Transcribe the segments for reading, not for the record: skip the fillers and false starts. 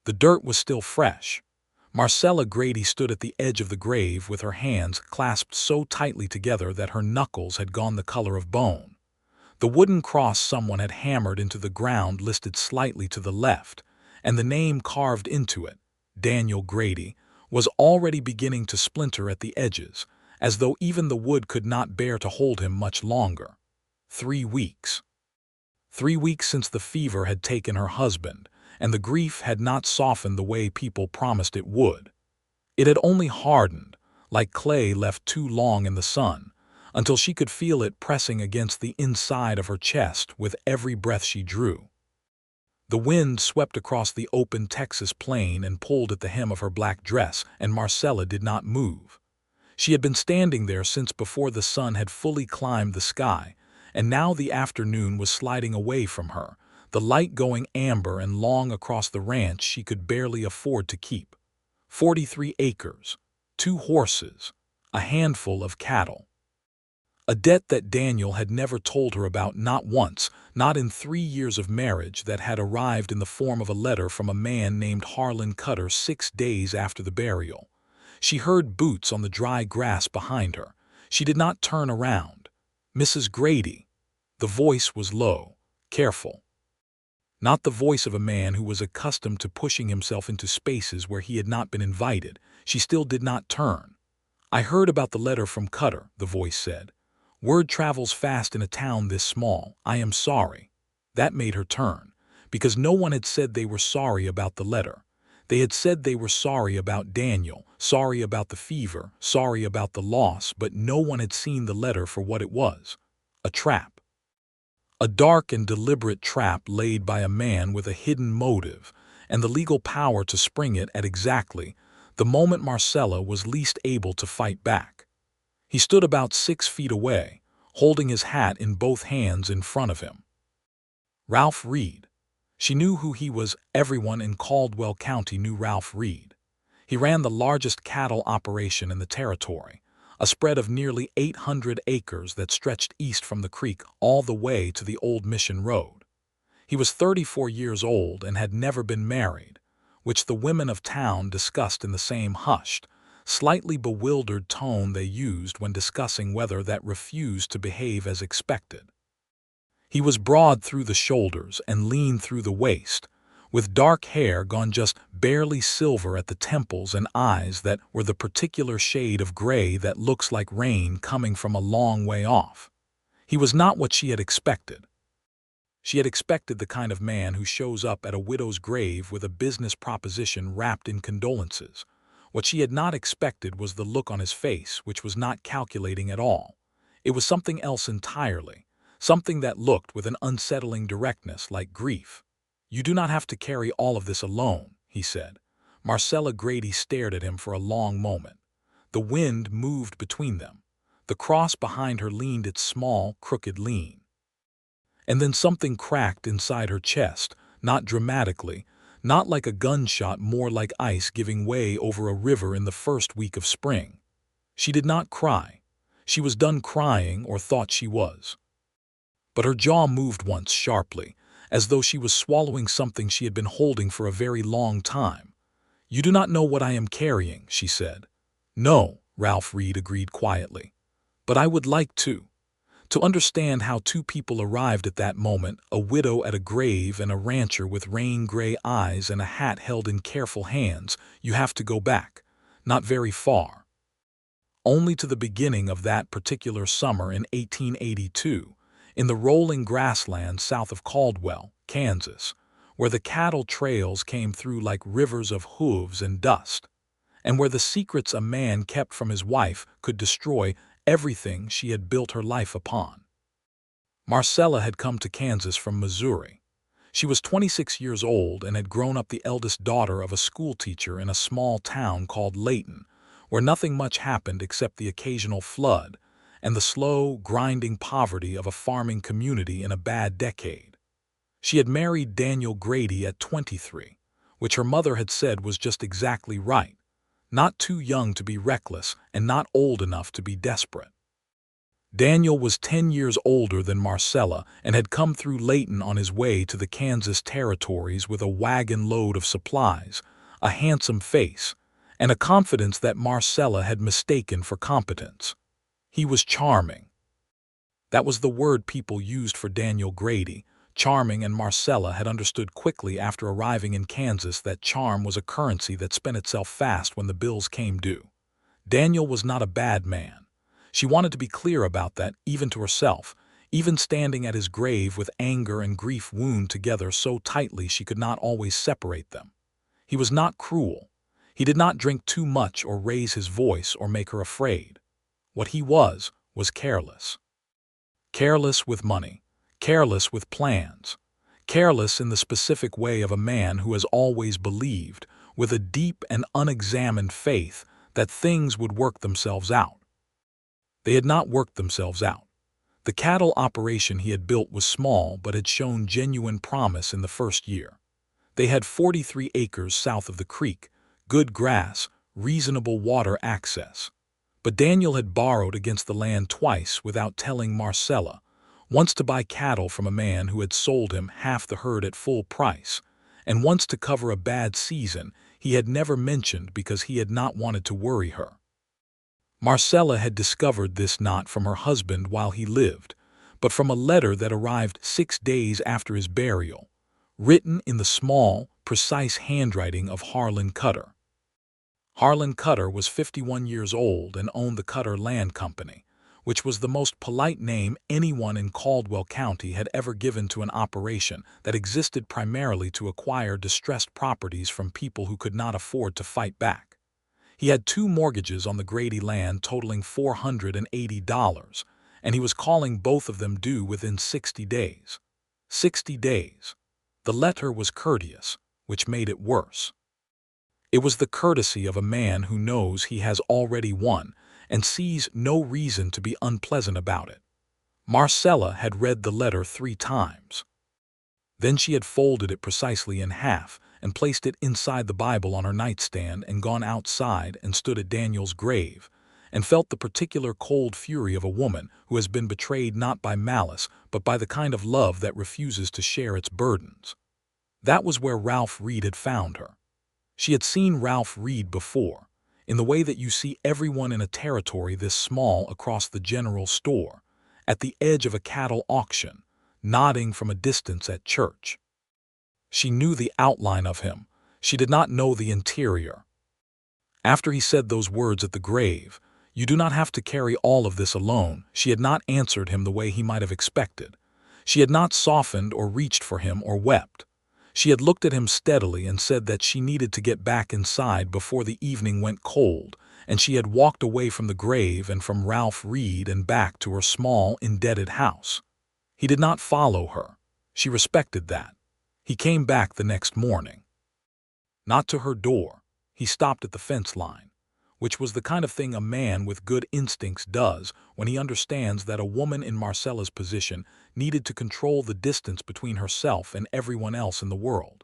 The dirt was still fresh. Marcella Grady stood at the edge of the grave with her hands clasped so tightly together that her knuckles had gone the color of bone. The wooden cross someone had hammered into the ground listed slightly to the left, and the name carved into it, Daniel Grady, was already beginning to splinter at the edges, as though even the wood could not bear to hold him much longer. 3 weeks. 3 weeks since the fever had taken her husband, and the grief had not softened the way people promised it would. It had only hardened, like clay left too long in the sun, until she could feel it pressing against the inside of her chest with every breath she drew. The wind swept across the open Texas plain and pulled at the hem of her black dress, and Marcella did not move. She had been standing there since before the sun had fully climbed the sky, and now the afternoon was sliding away from her, the light going amber and long across the ranch she could barely afford to keep. 43 acres, 2 horses, a handful of cattle. A debt that Daniel had never told her about, not once, not in 3 years of marriage, that had arrived in the form of a letter from a man named Harlan Cutter 6 days after the burial. She heard boots on the dry grass behind her. She did not turn around. "Mrs. Grady." The voice was low, careful. Not the voice of a man who was accustomed to pushing himself into spaces where he had not been invited. She still did not turn. "I heard about the letter from Cutter," the voice said. "Word travels fast in a town this small. I am sorry." That made her turn, because no one had said they were sorry about the letter. They had said they were sorry about Daniel, sorry about the fever, sorry about the loss, but no one had seen the letter for what it was: a trap. A dark and deliberate trap laid by a man with a hidden motive and the legal power to spring it at exactly the moment Marcella was least able to fight back. He stood about 6 feet away, holding his hat in both hands in front of him. Ralph Reed. She knew who he was. Everyone in Caldwell County knew Ralph Reed. He ran the largest cattle operation in the territory, a spread of nearly 800 acres that stretched east from the creek all the way to the old Mission Road. He was 34 years old and had never been married, which the women of town discussed in the same hushed, slightly bewildered tone they used when discussing weather that refused to behave as expected. He was broad through the shoulders and lean through the waist, with dark hair gone just barely silver at the temples and eyes that were the particular shade of gray that looks like rain coming from a long way off. He was not what she had expected. She had expected the kind of man who shows up at a widow's grave with a business proposition wrapped in condolences. What she had not expected was the look on his face, which was not calculating at all. It was something else entirely, something that looked with an unsettling directness like grief. "You do not have to carry all of this alone," he said. Marcella Grady stared at him for a long moment. The wind moved between them. The cross behind her leaned its small, crooked lean. And then something cracked inside her chest, not dramatically, not like a gunshot, more like ice giving way over a river in the first week of spring. She did not cry. She was done crying, or thought she was. But her jaw moved once sharply, as though she was swallowing something she had been holding for a very long time. "You do not know what I am carrying," she said. "No," Ralph Reed agreed quietly. "But I would like to understand how 2 people arrived at that moment, a widow at a grave and a rancher with rain-gray eyes and a hat held in careful hands. You have to go back. Not very far. Only to the beginning of that particular summer in 1882, in the rolling grasslands south of Caldwell, Kansas, where the cattle trails came through like rivers of hooves and dust, and where the secrets a man kept from his wife could destroy everything she had built her life upon. Marcella had come to Kansas from Missouri. She was 26 years old and had grown up the eldest daughter of a schoolteacher in a small town called Layton, where nothing much happened except the occasional flood and the slow, grinding poverty of a farming community in a bad decade. She had married Daniel Grady at 23, which her mother had said was just exactly right. Not too young to be reckless and not old enough to be desperate. Daniel was 10 years older than Marcella and had come through Layton on his way to the Kansas territories with a wagon load of supplies, a handsome face, and a confidence that Marcella had mistaken for competence. He was charming. That was the word people used for Daniel Grady. Charming, and Marcella had understood quickly after arriving in Kansas that charm was a currency that spent itself fast when the bills came due. Daniel was not a bad man. She wanted to be clear about that, even to herself, even standing at his grave with anger and grief wound together so tightly she could not always separate them. He was not cruel. He did not drink too much or raise his voice or make her afraid. What he was careless. Careless with money. Careless with plans. Careless in the specific way of a man who has always believed, with a deep and unexamined faith, that things would work themselves out. They had not worked themselves out. The cattle operation he had built was small but had shown genuine promise in the first year. They had 43 acres south of the creek, good grass, reasonable water access. But Daniel had borrowed against the land twice without telling Marcella, once to buy cattle from a man who had sold him half the herd at full price, and once to cover a bad season he had never mentioned because he had not wanted to worry her. Marcella had discovered this not from her husband while he lived, but from a letter that arrived 6 days after his burial, written in the small, precise handwriting of Harlan Cutter. Harlan Cutter was 51 years old and owned the Cutter Land Company, which was the most polite name anyone in Caldwell County had ever given to an operation that existed primarily to acquire distressed properties from people who could not afford to fight back. He had 2 mortgages on the Grady land totaling $480, and he was calling both of them due within 60 days. 60 days. The letter was courteous, which made it worse. It was the courtesy of a man who knows he has already won and sees no reason to be unpleasant about it. Marcella had read the letter 3 times. Then she had folded it precisely in half and placed it inside the Bible on her nightstand and gone outside and stood at Daniel's grave and felt the particular cold fury of a woman who has been betrayed not by malice but by the kind of love that refuses to share its burdens. That was where Ralph Reed had found her. She had seen Ralph Reed before, in the way that you see everyone in a territory this small across the general store, at the edge of a cattle auction, nodding from a distance at church. She knew the outline of him. She did not know the interior. After he said those words at the grave, "You do not have to carry all of this alone," she had not answered him the way he might have expected. She had not softened or reached for him or wept. She had looked at him steadily and said that she needed to get back inside before the evening went cold, and she had walked away from the grave and from Ralph Reed and back to her small, indebted house. He did not follow her. She respected that. He came back the next morning. Not to her door. He stopped at the fence line, which was the kind of thing a man with good instincts does when he understands that a woman in Marcella's position needed to control the distance between herself and everyone else in the world.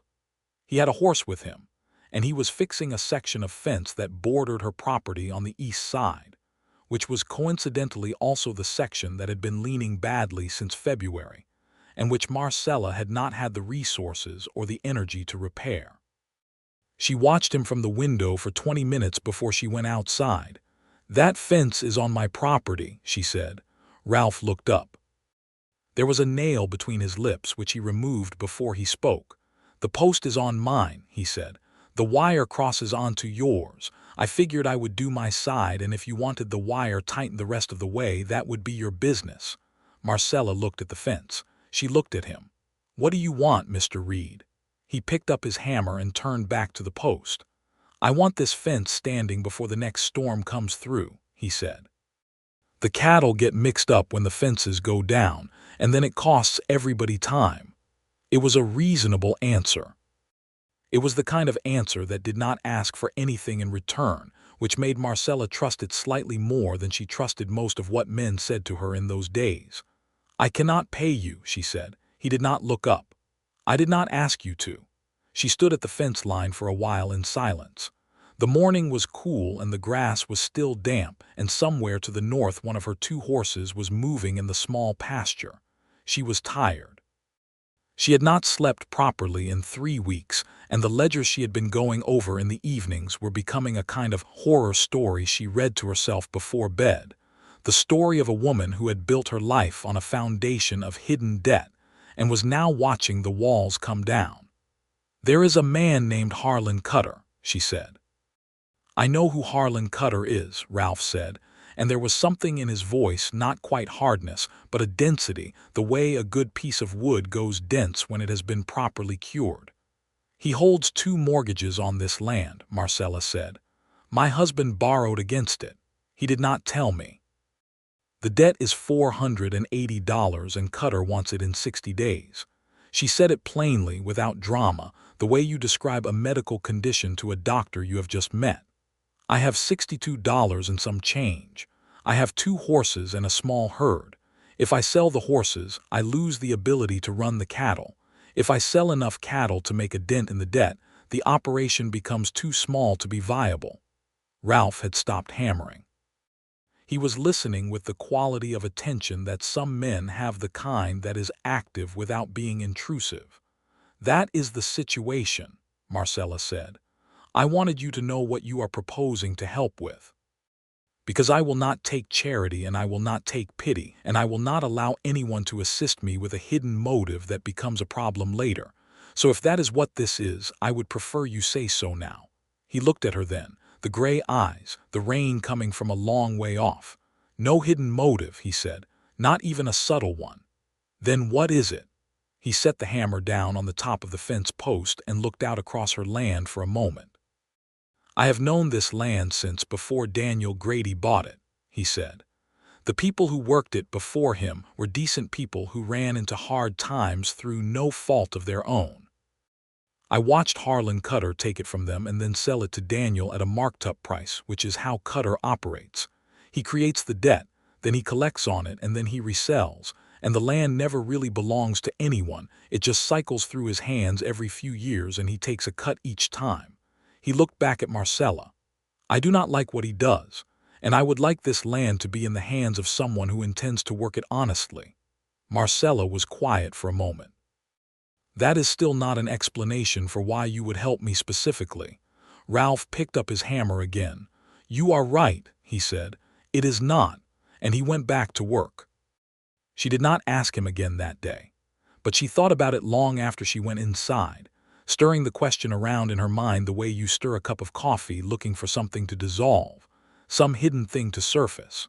He had a horse with him, and he was fixing a section of fence that bordered her property on the east side, which was coincidentally also the section that had been leaning badly since February, and which Marcella had not had the resources or the energy to repair. She watched him from the window for 20 minutes before she went outside. "That fence is on my property," she said. Ralph looked up. There was a nail between his lips which he removed before he spoke. "The post is on mine," he said. "The wire crosses onto yours. I figured I would do my side, and if you wanted the wire tightened the rest of the way, that would be your business." Marcella looked at the fence. She looked at him. "What do you want, Mr. Reed?" He picked up his hammer and turned back to the post. "I want this fence standing before the next storm comes through," he said. "The cattle get mixed up when the fences go down, and then it costs everybody time." It was a reasonable answer. It was the kind of answer that did not ask for anything in return, which made Marcella trust it slightly more than she trusted most of what men said to her in those days. "I cannot pay you," she said. He did not look up. "I did not ask you to." She stood at the fence line for a while in silence. The morning was cool and the grass was still damp, and somewhere to the north one of her two horses was moving in the small pasture. She was tired. She had not slept properly in 3 weeks, and the ledgers she had been going over in the evenings were becoming a kind of horror story she read to herself before bed. The story of a woman who had built her life on a foundation of hidden debt and was now watching the walls come down. "There is a man named Harlan Cutter," she said. "I know who Harlan Cutter is," Ralph said, and there was something in his voice, not quite hardness, but a density, the way a good piece of wood goes dense when it has been properly cured. "He holds 2 mortgages on this land," Marcella said. "My husband borrowed against it. He did not tell me. The debt is $480 and Cutter wants it in 60 days. She said it plainly, without drama, the way you describe a medical condition to a doctor you have just met. I have $62 and some change. I have 2 horses and a small herd. If I sell the horses, I lose the ability to run the cattle. If I sell enough cattle to make a dent in the debt, the operation becomes too small to be viable." Ralph had stopped hammering. He was listening with the quality of attention that some men have, the kind that is active without being intrusive. "That is the situation," Marcella said. "I wanted you to know what you are proposing to help with. Because I will not take charity and I will not take pity, and I will not allow anyone to assist me with a hidden motive that becomes a problem later. So if that is what this is, I would prefer you say so now." He looked at her then, the gray eyes, the rain coming from a long way off. "No hidden motive," he said, "not even a subtle one. Then what is it?" He set the hammer down on the top of the fence post and looked out across her land for a moment. "I have known this land since before Daniel Grady bought it," he said. "The people who worked it before him were decent people who ran into hard times through no fault of their own. I watched Harlan Cutter take it from them and then sell it to Daniel at a marked-up price, which is how Cutter operates. He creates the debt, then he collects on it, and then he resells, and the land never really belongs to anyone. It just cycles through his hands every few years and he takes a cut each time." He looked back at Marcella. "I do not like what he does, and I would like this land to be in the hands of someone who intends to work it honestly." Marcella was quiet for a moment. "That is still not an explanation for why you would help me specifically." Ralph picked up his hammer again. "You are right," he said. "It is not," and he went back to work. She did not ask him again that day, but she thought about it long after she went inside, stirring the question around in her mind the way you stir a cup of coffee looking for something to dissolve, some hidden thing to surface.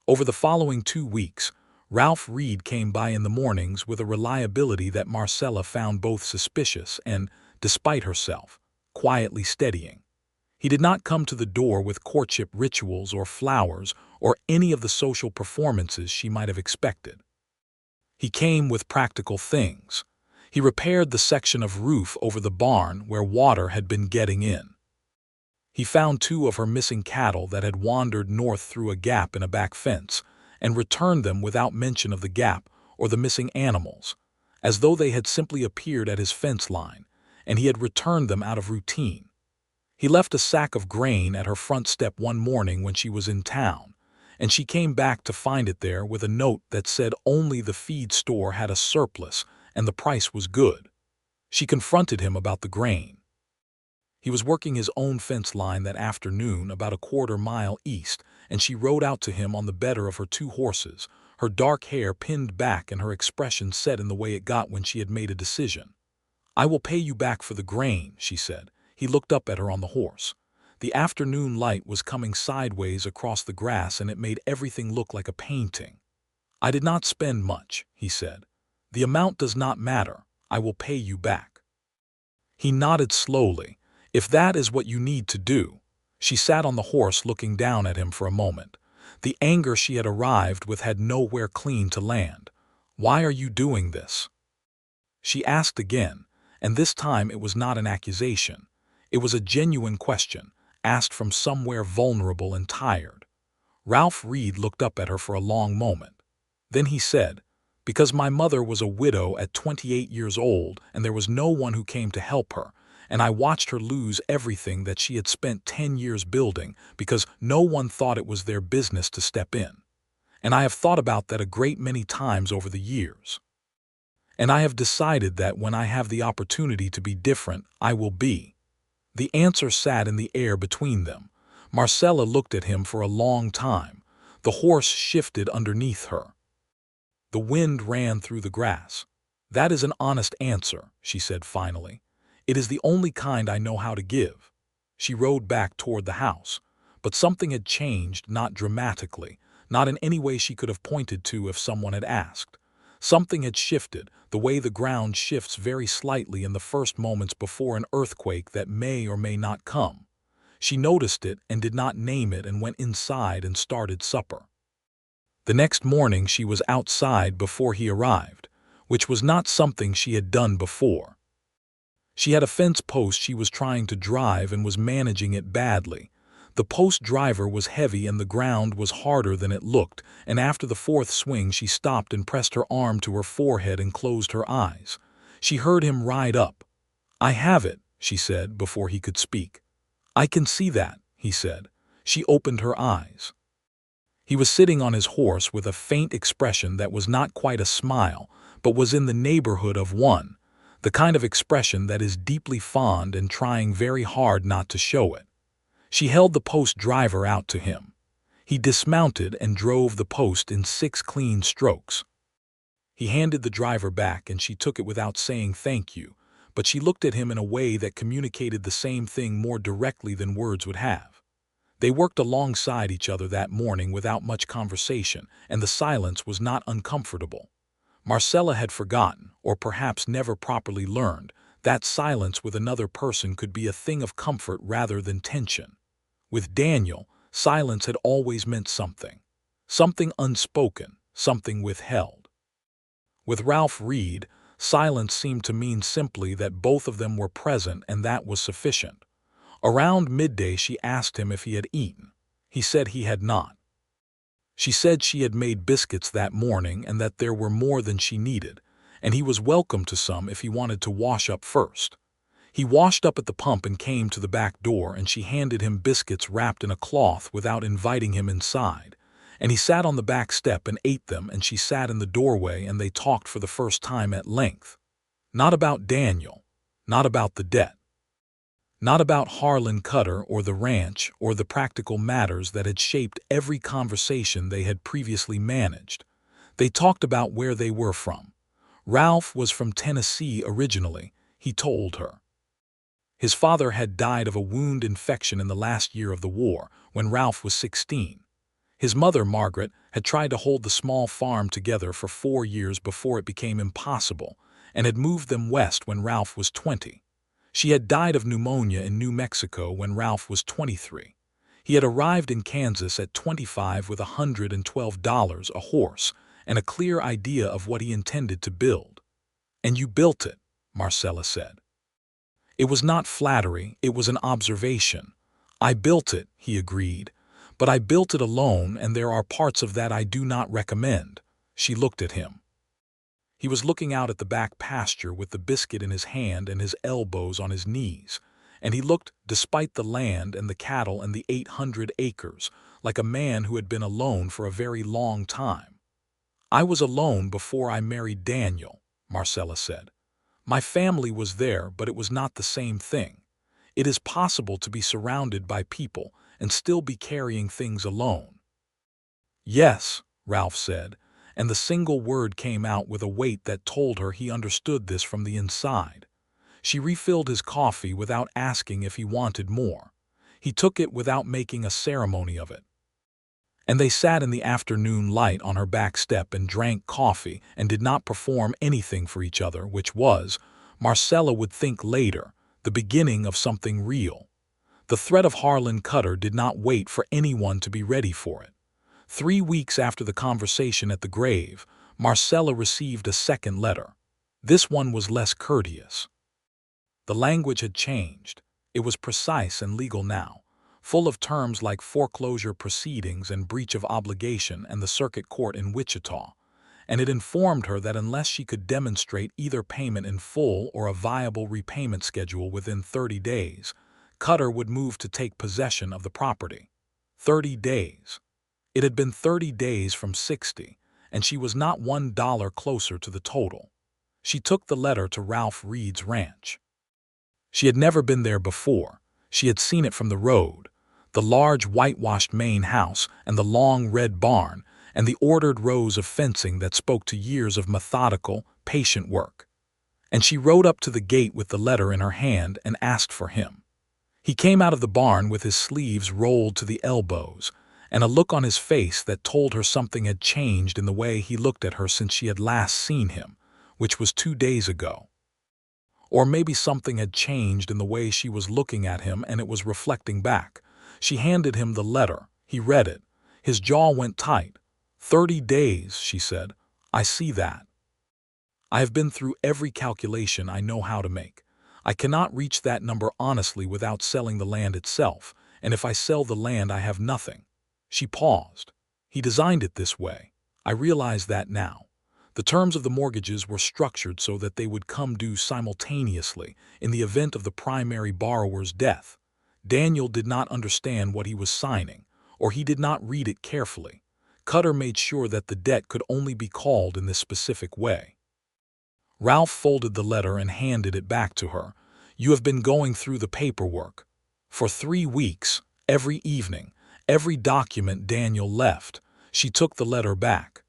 Over the following 2 weeks, Ralph Reed came by in the mornings with a reliability that Marcella found both suspicious and, despite herself, quietly steadying. He did not come to the door with courtship rituals or flowers or any of the social performances she might have expected. He came with practical things. He repaired the section of roof over the barn where water had been getting in. He found 2 of her missing cattle that had wandered north through a gap in a back fence, and returned them without mention of the gap or the missing animals, as though they had simply appeared at his fence line, and he had returned them out of routine. He left a sack of grain at her front step one morning when she was in town, and she came back to find it there with a note that said only the feed store had a surplus and the price was good. She confronted him about the grain. He was working his own fence line that afternoon about a quarter-mile east, and she rode out to him on the better of her 2 horses, her dark hair pinned back and her expression set in the way it got when she had made a decision. "I will pay you back for the grain," she said. He looked up at her on the horse. The afternoon light was coming sideways across the grass and it made everything look like a painting. "I did not spend much," he said. "The amount does not matter. I will pay you back." He nodded slowly. "If that is what you need to do." She sat on the horse looking down at him for a moment. The anger she had arrived with had nowhere clean to land. "Why are you doing this?" she asked again, and this time it was not an accusation. It was a genuine question, asked from somewhere vulnerable and tired. Ralph Reed looked up at her for a long moment. Then he said, "Because my mother was a widow at 28 years old and there was no one who came to help her, and I watched her lose everything that she had spent 10 years building because no one thought it was their business to step in. And I have thought about that a great many times over the years. And I have decided that when I have the opportunity to be different, I will be. The answer sat in the air between them. Marcella looked at him for a long time. The horse shifted underneath her. The wind ran through the grass. "That is an honest answer," she said finally. "It is the only kind I know how to give." She rode back toward the house. But something had changed, not dramatically, not in any way she could have pointed to if someone had asked. Something had shifted, the way the ground shifts very slightly in the first moments before an earthquake that may or may not come. She noticed it and did not name it and went inside and started supper. The next morning she was outside before he arrived, which was not something she had done before. She had a fence post she was trying to drive and was managing it badly. The post driver was heavy and the ground was harder than it looked, and after the fourth swing she stopped and pressed her arm to her forehead and closed her eyes. She heard him ride up. "I have it," she said before he could speak. "I can see that," he said. She opened her eyes. He was sitting on his horse with a faint expression that was not quite a smile, but was in the neighborhood of one, the kind of expression that is deeply fond and trying very hard not to show it. She held the post driver out to him. He dismounted and drove the post in 6 clean strokes. He handed the driver back and she took it without saying thank you, but she looked at him in a way that communicated the same thing more directly than words would have. They worked alongside each other that morning without much conversation, and the silence was not uncomfortable. Marcella had forgotten, or perhaps never properly learned, that silence with another person could be a thing of comfort rather than tension. With Daniel, silence had always meant something. Something unspoken, something withheld. With Ralph Reed, silence seemed to mean simply that both of them were present and that was sufficient. Around midday she asked him if he had eaten. He said he had not. She said she had made biscuits that morning and that there were more than she needed, and he was welcome to some if he wanted to wash up first. He washed up at the pump and came to the back door, and she handed him biscuits wrapped in a cloth without inviting him inside. And he sat on the back step and ate them, and she sat in the doorway and they talked for the first time at length. Not about Daniel, not about the debt. Not about Harlan Cutter or the ranch or the practical matters that had shaped every conversation they had previously managed. They talked about where they were from. Ralph was from Tennessee originally, he told her. His father had died of a wound infection in the last year of the war, when Ralph was 16. His mother, Margaret, had tried to hold the small farm together for 4 years before it became impossible, and had moved them west when Ralph was 20. She had died of pneumonia in New Mexico when Ralph was 23. He had arrived in Kansas at 25 with $112 a horse and a clear idea of what he intended to build. "And you built it," Marcella said. It was not flattery, it was an observation. "I built it," he agreed, "but I built it alone, and there are parts of that I do not recommend." She looked at him. He was looking out at the back pasture with the biscuit in his hand and his elbows on his knees, and he looked, despite the land and the cattle and the 800 acres, like a man who had been alone for a very long time. "I was alone before I married Daniel," Marcella said. "My family was there, but it was not the same thing. It is possible to be surrounded by people and still be carrying things alone." "Yes," Ralph said, and the single word came out with a weight that told her he understood this from the inside. She refilled his coffee without asking if he wanted more. He took it without making a ceremony of it. And they sat in the afternoon light on her back step and drank coffee and did not perform anything for each other, which was, Marcella would think later, the beginning of something real. The threat of Harlan Cutter did not wait for anyone to be ready for it. 3 weeks after the conversation at the grave, Marcella received a second letter. This one was less courteous. The language had changed. It was precise and legal now, full of terms like foreclosure proceedings and breach of obligation and the circuit court in Wichita. and it informed her that unless she could demonstrate either payment in full or a viable repayment schedule within 30 days, Cutter would move to take possession of the property. 30 days. It had been 30 days from 60, and she was not $1 closer to the total. She took the letter to Ralph Reed's ranch. She had never been there before. She had seen it from the road, the large whitewashed main house and the long red barn and the ordered rows of fencing that spoke to years of methodical, patient work. And she rode up to the gate with the letter in her hand and asked for him. He came out of the barn with his sleeves rolled to the elbows and a look on his face that told her something had changed in the way he looked at her since she had last seen him, which was 2 days ago. Or maybe something had changed in the way she was looking at him and it was reflecting back. She handed him the letter. He read it. His jaw went tight. 30 days, she said. I see that. I have been through every calculation I know how to make. I cannot reach that number honestly without selling the land itself, and if I sell the land I have nothing. She paused. He designed it this way. I realize that now. The terms of the mortgages were structured so that they would come due simultaneously in the event of the primary borrower's death. Daniel did not understand what he was signing, or he did not read it carefully. Cutter made sure that the debt could only be called in this specific way. Ralph folded the letter and handed it back to her. You have been going through the paperwork. For 3 weeks, every evening, every document Daniel left. She took the letter back.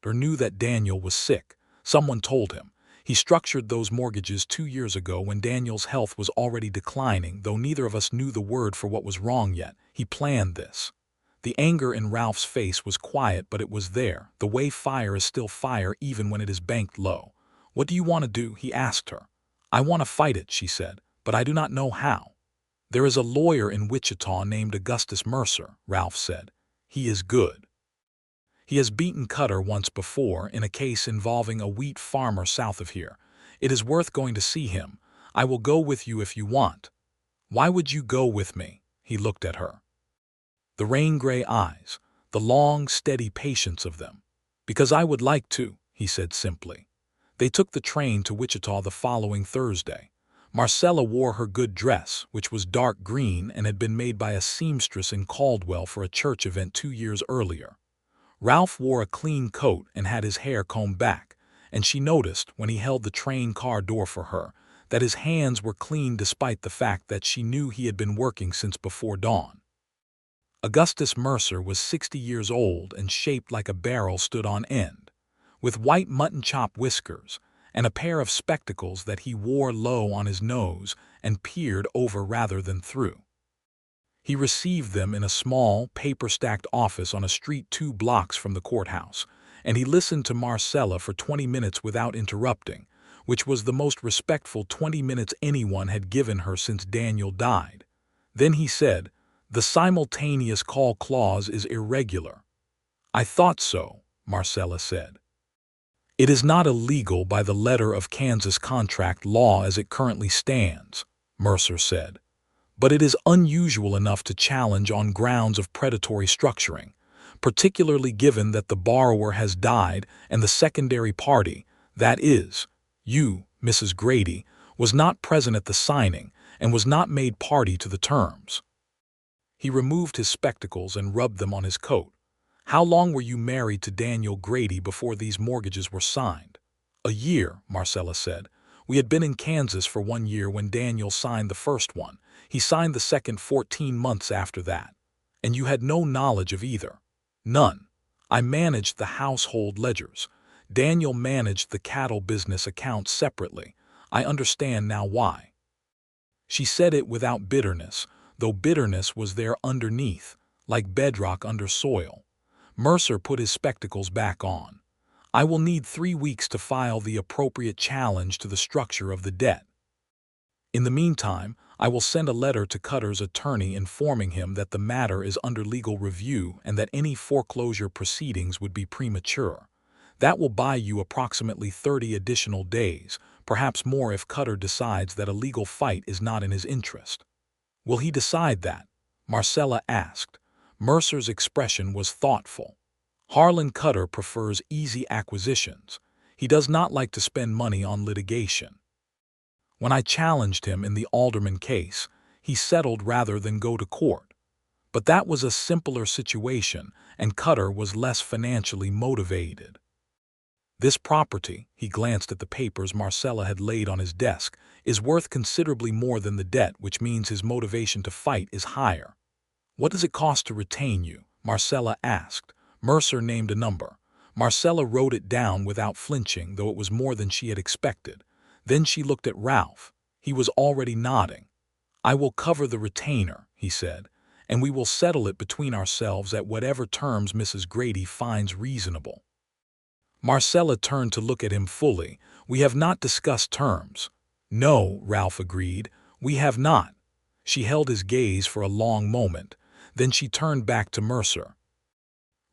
Or knew that Daniel was sick. Someone told him. He structured those mortgages 2 years ago when Daniel's health was already declining, though neither of us knew the word for what was wrong yet. He planned this. The anger in Ralph's face was quiet, but it was there, the way fire is still fire even when it is banked low. What do you want to do? He asked her. I want to fight it, she said, but I do not know how. There is a lawyer in Wichita named Augustus Mercer, Ralph said. He is good. He has beaten Cutter once before in a case involving a wheat farmer south of here. It is worth going to see him. I will go with you if you want. Why would you go with me? He looked at her. The rain-gray eyes, the long, steady patience of them. Because I would like to, he said simply. They took the train to Wichita the following Thursday. Marcella wore her good dress, which was dark green and had been made by a seamstress in Caldwell for a church event 2 years earlier. Ralph wore a clean coat and had his hair combed back, and she noticed, when he held the train car door for her, that his hands were clean despite the fact that she knew he had been working since before dawn. Augustus Mercer was 60 years old and shaped like a barrel stood on end, with white mutton-chop whiskers and a pair of spectacles that he wore low on his nose and peered over rather than through. He received them in a small, paper-stacked office on a street 2 blocks from the courthouse, and he listened to Marcella for 20 minutes without interrupting, which was the most respectful 20 minutes anyone had given her since Daniel died. Then he said, "The simultaneous call clause is irregular." "I thought so," Marcella said. "It is not illegal by the letter of Kansas contract law as it currently stands," Mercer said. "But it is unusual enough to challenge on grounds of predatory structuring, particularly given that the borrower has died and the secondary party, that is, you, Mrs. Grady, was not present at the signing and was not made party to the terms." He removed his spectacles and rubbed them on his coat. "How long were you married to Daniel Grady before these mortgages were signed?" "A year," Marcella said. "We had been in Kansas for 1 year when Daniel signed the first one. He signed the second 14 months after that. And you had no knowledge of either?" "None. I managed the household ledgers. Daniel managed the cattle business accounts separately. I understand now why." She said it without bitterness, though bitterness was there underneath, like bedrock under soil. Mercer put his spectacles back on. "I will need 3 weeks to file the appropriate challenge to the structure of the debt. In the meantime, I will send a letter to Cutter's attorney informing him that the matter is under legal review and that any foreclosure proceedings would be premature. That will buy you approximately 30 additional days, perhaps more if Cutter decides that a legal fight is not in his interest." "Will he decide that?" Marcella asked. Mercer's expression was thoughtful. Harlan Cutter prefers easy acquisitions. He does not like to spend money on litigation. When I challenged him in the Alderman case, he settled rather than go to court. But that was a simpler situation, and Cutter was less financially motivated. This property, he glanced at the papers Marcella had laid on his desk, is worth considerably more than the debt, which means his motivation to fight is higher. What does it cost to retain you? Marcella asked. Mercer named a number. Marcella wrote it down without flinching, though it was more than she had expected. Then she looked at Ralph. He was already nodding. I will cover the retainer, he said, and we will settle it between ourselves at whatever terms Mrs. Grady finds reasonable. Marcella turned to look at him fully. We have not discussed terms. No, Ralph agreed. We have not. She held his gaze for a long moment. Then she turned back to Mercer.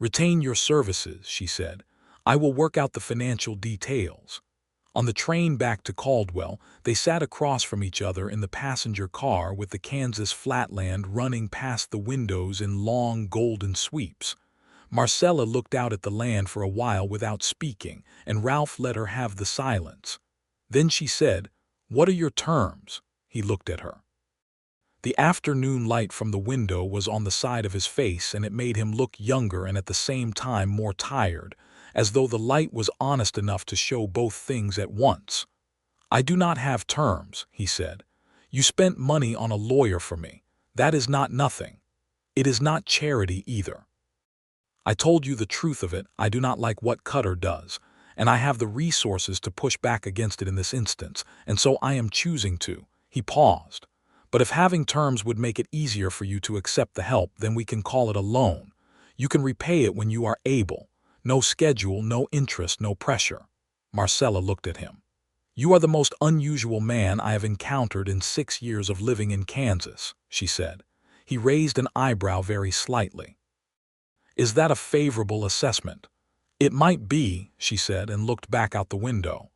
Retain your services, she said. I will work out the financial details. On the train back to Caldwell, they sat across from each other in the passenger car with the Kansas flatland running past the windows in long golden sweeps. Marcella looked out at the land for a while without speaking, and Ralph let her have the silence. Then she said, "What are your terms?" He looked at her. The afternoon light from the window was on the side of his face, and it made him look younger and at the same time more tired, as though the light was honest enough to show both things at once. I do not have terms, he said. You spent money on a lawyer for me. That is not nothing. It is not charity either. I told you the truth of it. I do not like what Cutter does, and I have the resources to push back against it in this instance, and so I am choosing to. He paused. But if having terms would make it easier for you to accept the help, then we can call it a loan. You can repay it when you are able. No schedule, no interest, no pressure. Marcella looked at him. You are the most unusual man I have encountered in 6 years of living in Kansas, she said. He raised an eyebrow very slightly. Is that a favorable assessment? It might be, she said, and looked back out the window.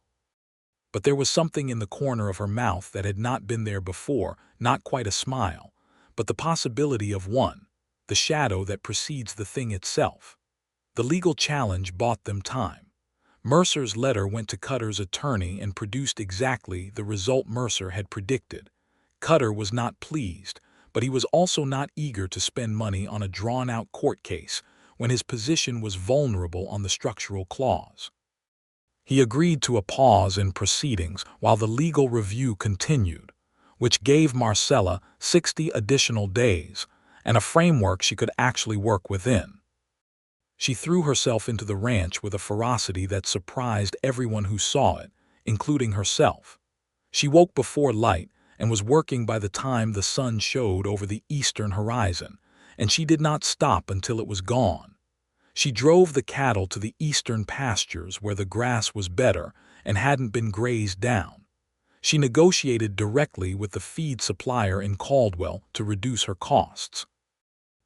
But there was something in the corner of her mouth that had not been there before, not quite a smile, but the possibility of one, the shadow that precedes the thing itself. The legal challenge bought them time. Mercer's letter went to Cutter's attorney and produced exactly the result Mercer had predicted. Cutter was not pleased, but he was also not eager to spend money on a drawn-out court case when his position was vulnerable on the structural clause. He agreed to a pause in proceedings while the legal review continued, which gave Marcella 60 additional days and a framework she could actually work within. She threw herself into the ranch with a ferocity that surprised everyone who saw it, including herself. She woke before light and was working by the time the sun showed over the eastern horizon, and she did not stop until it was gone. She drove the cattle to the eastern pastures where the grass was better and hadn't been grazed down. She negotiated directly with the feed supplier in Caldwell to reduce her costs.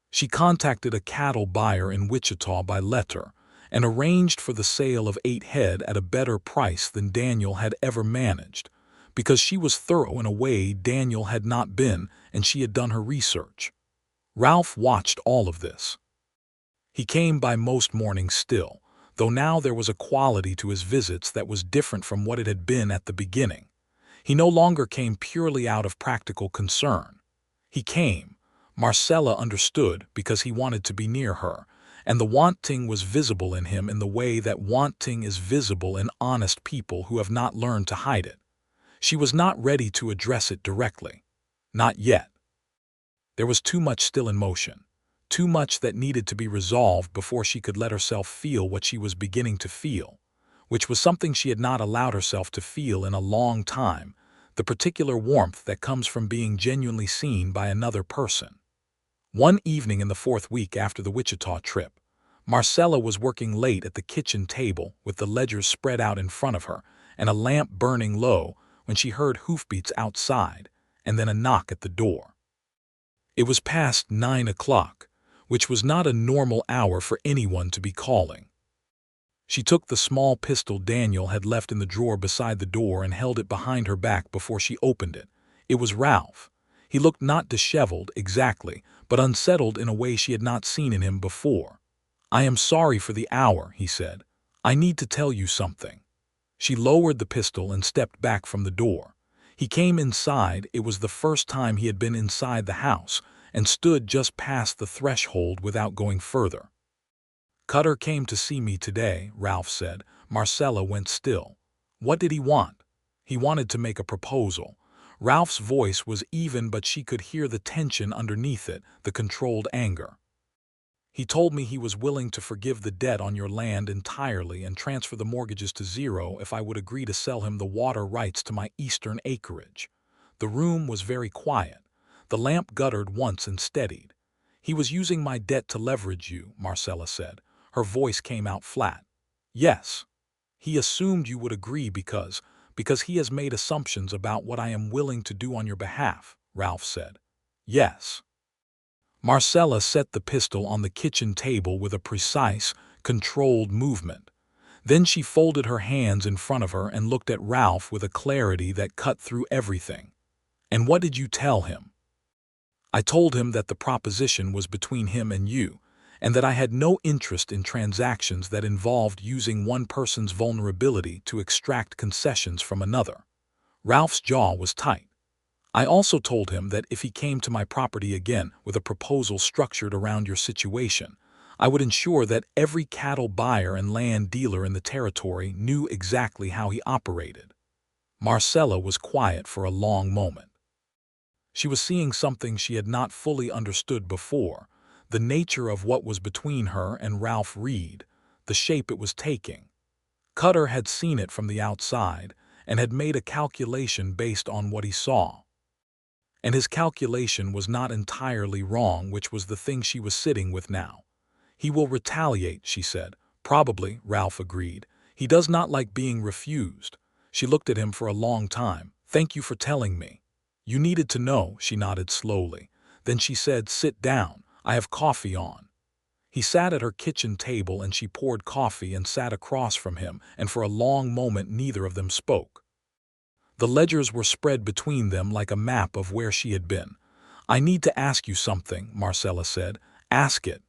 She contacted a cattle buyer in Wichita by letter and arranged for the sale of 8 head at a better price than Daniel had ever managed, because she was thorough in a way Daniel had not been, and she had done her research. Ralph watched all of this. He came by most mornings still, though now there was a quality to his visits that was different from what it had been at the beginning. He no longer came purely out of practical concern. He came, Marcella understood, because he wanted to be near her, and the wanting was visible in him in the way that wanting is visible in honest people who have not learned to hide it. She was not ready to address it directly. Not yet. There was too much still in motion. Too much that needed to be resolved before she could let herself feel what she was beginning to feel, which was something she had not allowed herself to feel in a long time, the particular warmth that comes from being genuinely seen by another person. One evening in the 4th week after the Wichita trip, Marcella was working late at the kitchen table with the ledgers spread out in front of her and a lamp burning low when she heard hoofbeats outside and then a knock at the door. It was past 9 o'clock, which was not a normal hour for anyone to be calling. She took the small pistol Daniel had left in the drawer beside the door and held it behind her back before she opened it. It was Ralph. He looked not disheveled exactly, but unsettled in a way she had not seen in him before. "I am sorry for the hour," he said. "I need to tell you something." She lowered the pistol and stepped back from the door. He came inside. It was the first time he had been inside the house, and stood just past the threshold without going further. "Cutter came to see me today," Ralph said. Marcella went still. "What did he want?" "He wanted to make a proposal." Ralph's voice was even, but she could hear the tension underneath it, the controlled anger. "He told me he was willing to forgive the debt on your land entirely and transfer the mortgages to zero if I would agree to sell him the water rights to my eastern acreage." The room was very quiet. The lamp guttered once and steadied. "He was using my debt to leverage you," Marcella said. Her voice came out flat. "Yes. He assumed you would agree because he has made assumptions about what I am willing to do on your behalf," Ralph said. "Yes." Marcella set the pistol on the kitchen table with a precise, controlled movement. Then she folded her hands in front of her and looked at Ralph with a clarity that cut through everything. "And what did you tell him?" "I told him that the proposition was between him and you, and that I had no interest in transactions that involved using one person's vulnerability to extract concessions from another." Ralph's jaw was tight. "I also told him that if he came to my property again with a proposal structured around your situation, I would ensure that every cattle buyer and land dealer in the territory knew exactly how he operated." Marcella was quiet for a long moment. She was seeing something she had not fully understood before, the nature of what was between her and Ralph Reed, the shape it was taking. Cutter had seen it from the outside and had made a calculation based on what he saw. And his calculation was not entirely wrong, which was the thing she was sitting with now. "He will retaliate," she said. "Probably," Ralph agreed. "He does not like being refused." She looked at him for a long time. "Thank you for telling me." "You needed to know," she nodded slowly. Then she said, "Sit down. I have coffee on." He sat at her kitchen table and she poured coffee and sat across from him, and for a long moment neither of them spoke. The ledgers were spread between them like a map of where she had been. "I need to ask you something," Marcella said. "Ask it."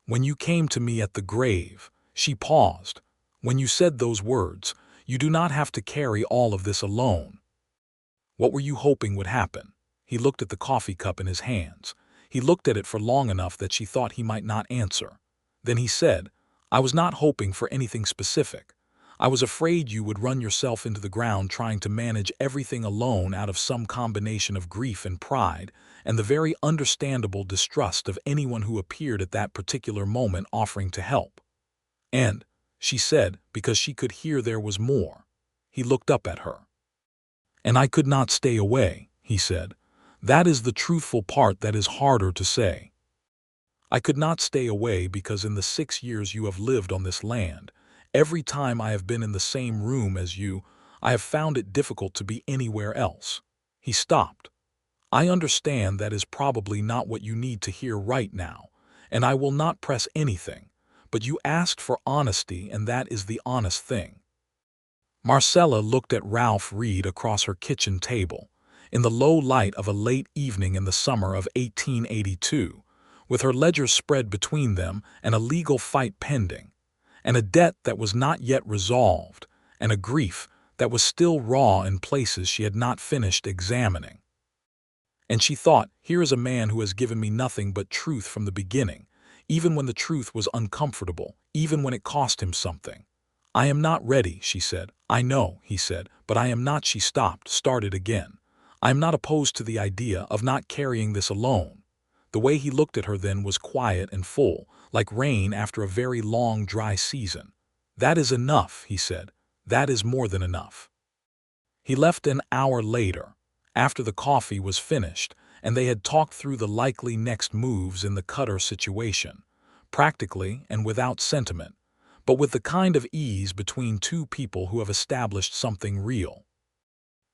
"When you came to me at the grave," she paused. "When you said those words, 'You do not have to carry all of this alone,' what were you hoping would happen?" He looked at the coffee cup in his hands. He looked at it for long enough that she thought he might not answer. Then he said, "I was not hoping for anything specific. I was afraid you would run yourself into the ground trying to manage everything alone out of some combination of grief and pride, and the very understandable distrust of anyone who appeared at that particular moment offering to help." "And," she said, because she could hear there was more. He looked up at her. "And I could not stay away," he said. "That is the truthful part that is harder to say. I could not stay away because in the 6 years you have lived on this land, every time I have been in the same room as you, I have found it difficult to be anywhere else." He stopped. "I understand that is probably not what you need to hear right now, and I will not press anything, but you asked for honesty and that is the honest thing." Marcella looked at Ralph Reed across her kitchen table, in the low light of a late evening in the summer of 1882, with her ledgers spread between them and a legal fight pending, and a debt that was not yet resolved, and a grief that was still raw in places she had not finished examining. And she thought, here is a man who has given me nothing but truth from the beginning, even when the truth was uncomfortable, even when it cost him something. "I am not ready," she said. "I know," he said, "but I am not." She stopped, started again. "I am not opposed to the idea of not carrying this alone." The way he looked at her then was quiet and full, like rain after a very long dry season. "That is enough," he said. "That is more than enough." He left an hour later, after the coffee was finished, and they had talked through the likely next moves in the Cutter situation, practically and without sentiment, but with the kind of ease between two people who have established something real.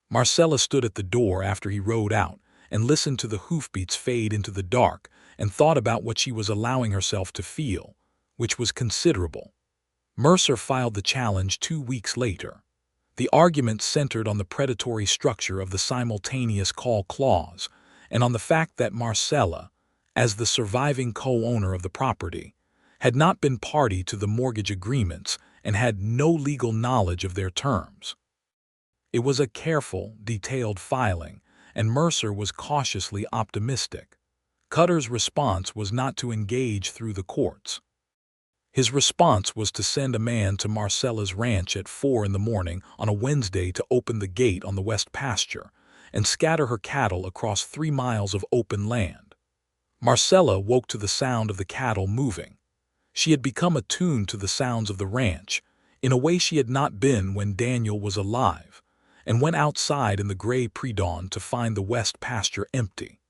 Marcella stood at the door after he rode out and listened to the hoofbeats fade into the dark and thought about what she was allowing herself to feel, which was considerable. Mercer filed the challenge 2 weeks later. The argument centered on the predatory structure of the simultaneous call clause and on the fact that Marcella, as the surviving co-owner of the property, had not been party to the mortgage agreements, and had no legal knowledge of their terms. It was a careful, detailed filing, and Mercer was cautiously optimistic. Cutter's response was not to engage through the courts. His response was to send a man to Marcella's ranch at 4 in the morning on a Wednesday to open the gate on the west pasture and scatter her cattle across 3 miles of open land. Marcella woke to the sound of the cattle moving. She had become attuned to the sounds of the ranch, in a way she had not been when Daniel was alive, and went outside in the gray pre-dawn to find the west pasture empty.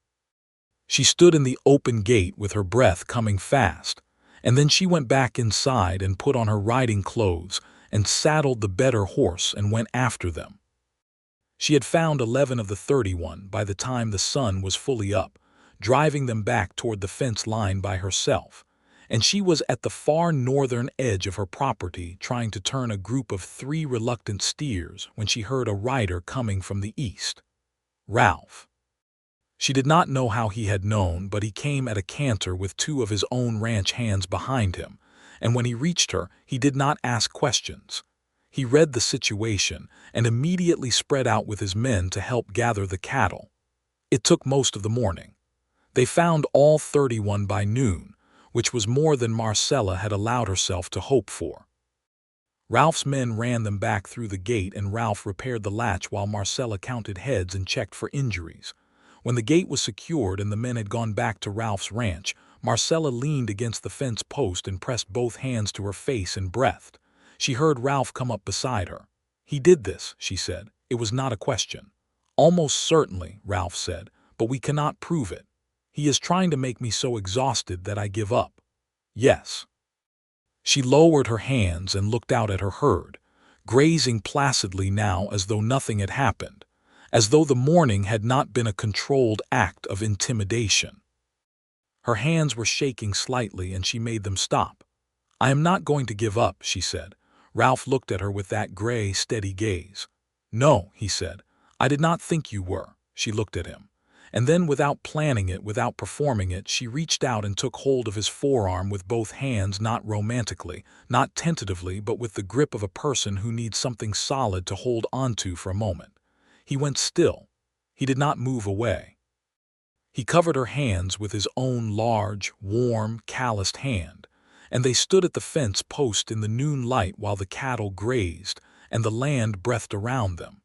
She stood in the open gate with her breath coming fast, and then she went back inside and put on her riding clothes and saddled the better horse and went after them. She had found 11 of the 31 by the time the sun was fully up, driving them back toward the fence line by herself, and she was at the far northern edge of her property trying to turn a group of 3 reluctant steers when she heard a rider coming from the east. Ralph. She did not know how he had known, but he came at a canter with 2 of his own ranch hands behind him, and when he reached her, he did not ask questions. He read the situation and immediately spread out with his men to help gather the cattle. It took most of the morning. They found all 31 by noon, which was more than Marcella had allowed herself to hope for. Ralph's men ran them back through the gate, and Ralph repaired the latch while Marcella counted heads and checked for injuries. When the gate was secured and the men had gone back to Ralph's ranch, Marcella leaned against the fence post and pressed both hands to her face and breathed. She heard Ralph come up beside her. "He did this," she said. "It was not a question." "Almost certainly," Ralph said, "but we cannot prove it. He is trying to make me so exhausted that I give up." "Yes." She lowered her hands and looked out at her herd, grazing placidly now as though nothing had happened, as though the morning had not been a controlled act of intimidation. Her hands were shaking slightly and she made them stop. "I am not going to give up," she said. Ralph looked at her with that gray, steady gaze. "No," he said. "I did not think you were." She looked at him. And then, without planning it, without performing it, she reached out and took hold of his forearm with both hands, not romantically, not tentatively, but with the grip of a person who needs something solid to hold onto for a moment. He went still. He did not move away. He covered her hands with his own large, warm, calloused hand, and they stood at the fence post in the noon light while the cattle grazed and the land breathed around them.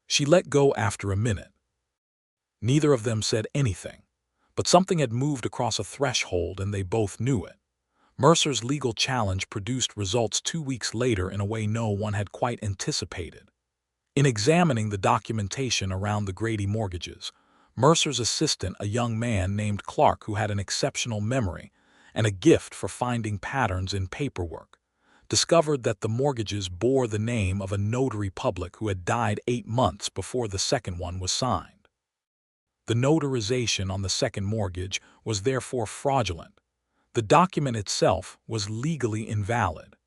She let go after a minute. Neither of them said anything, but something had moved across a threshold and they both knew it. Mercer's legal challenge produced results 2 weeks later in a way no one had quite anticipated. In examining the documentation around the Grady mortgages, Mercer's assistant, a young man named Clark who had an exceptional memory and a gift for finding patterns in paperwork, discovered that the mortgages bore the name of a notary public who had died 8 months before the second one was signed. The notarization on the second mortgage was therefore fraudulent. The document itself was legally invalid.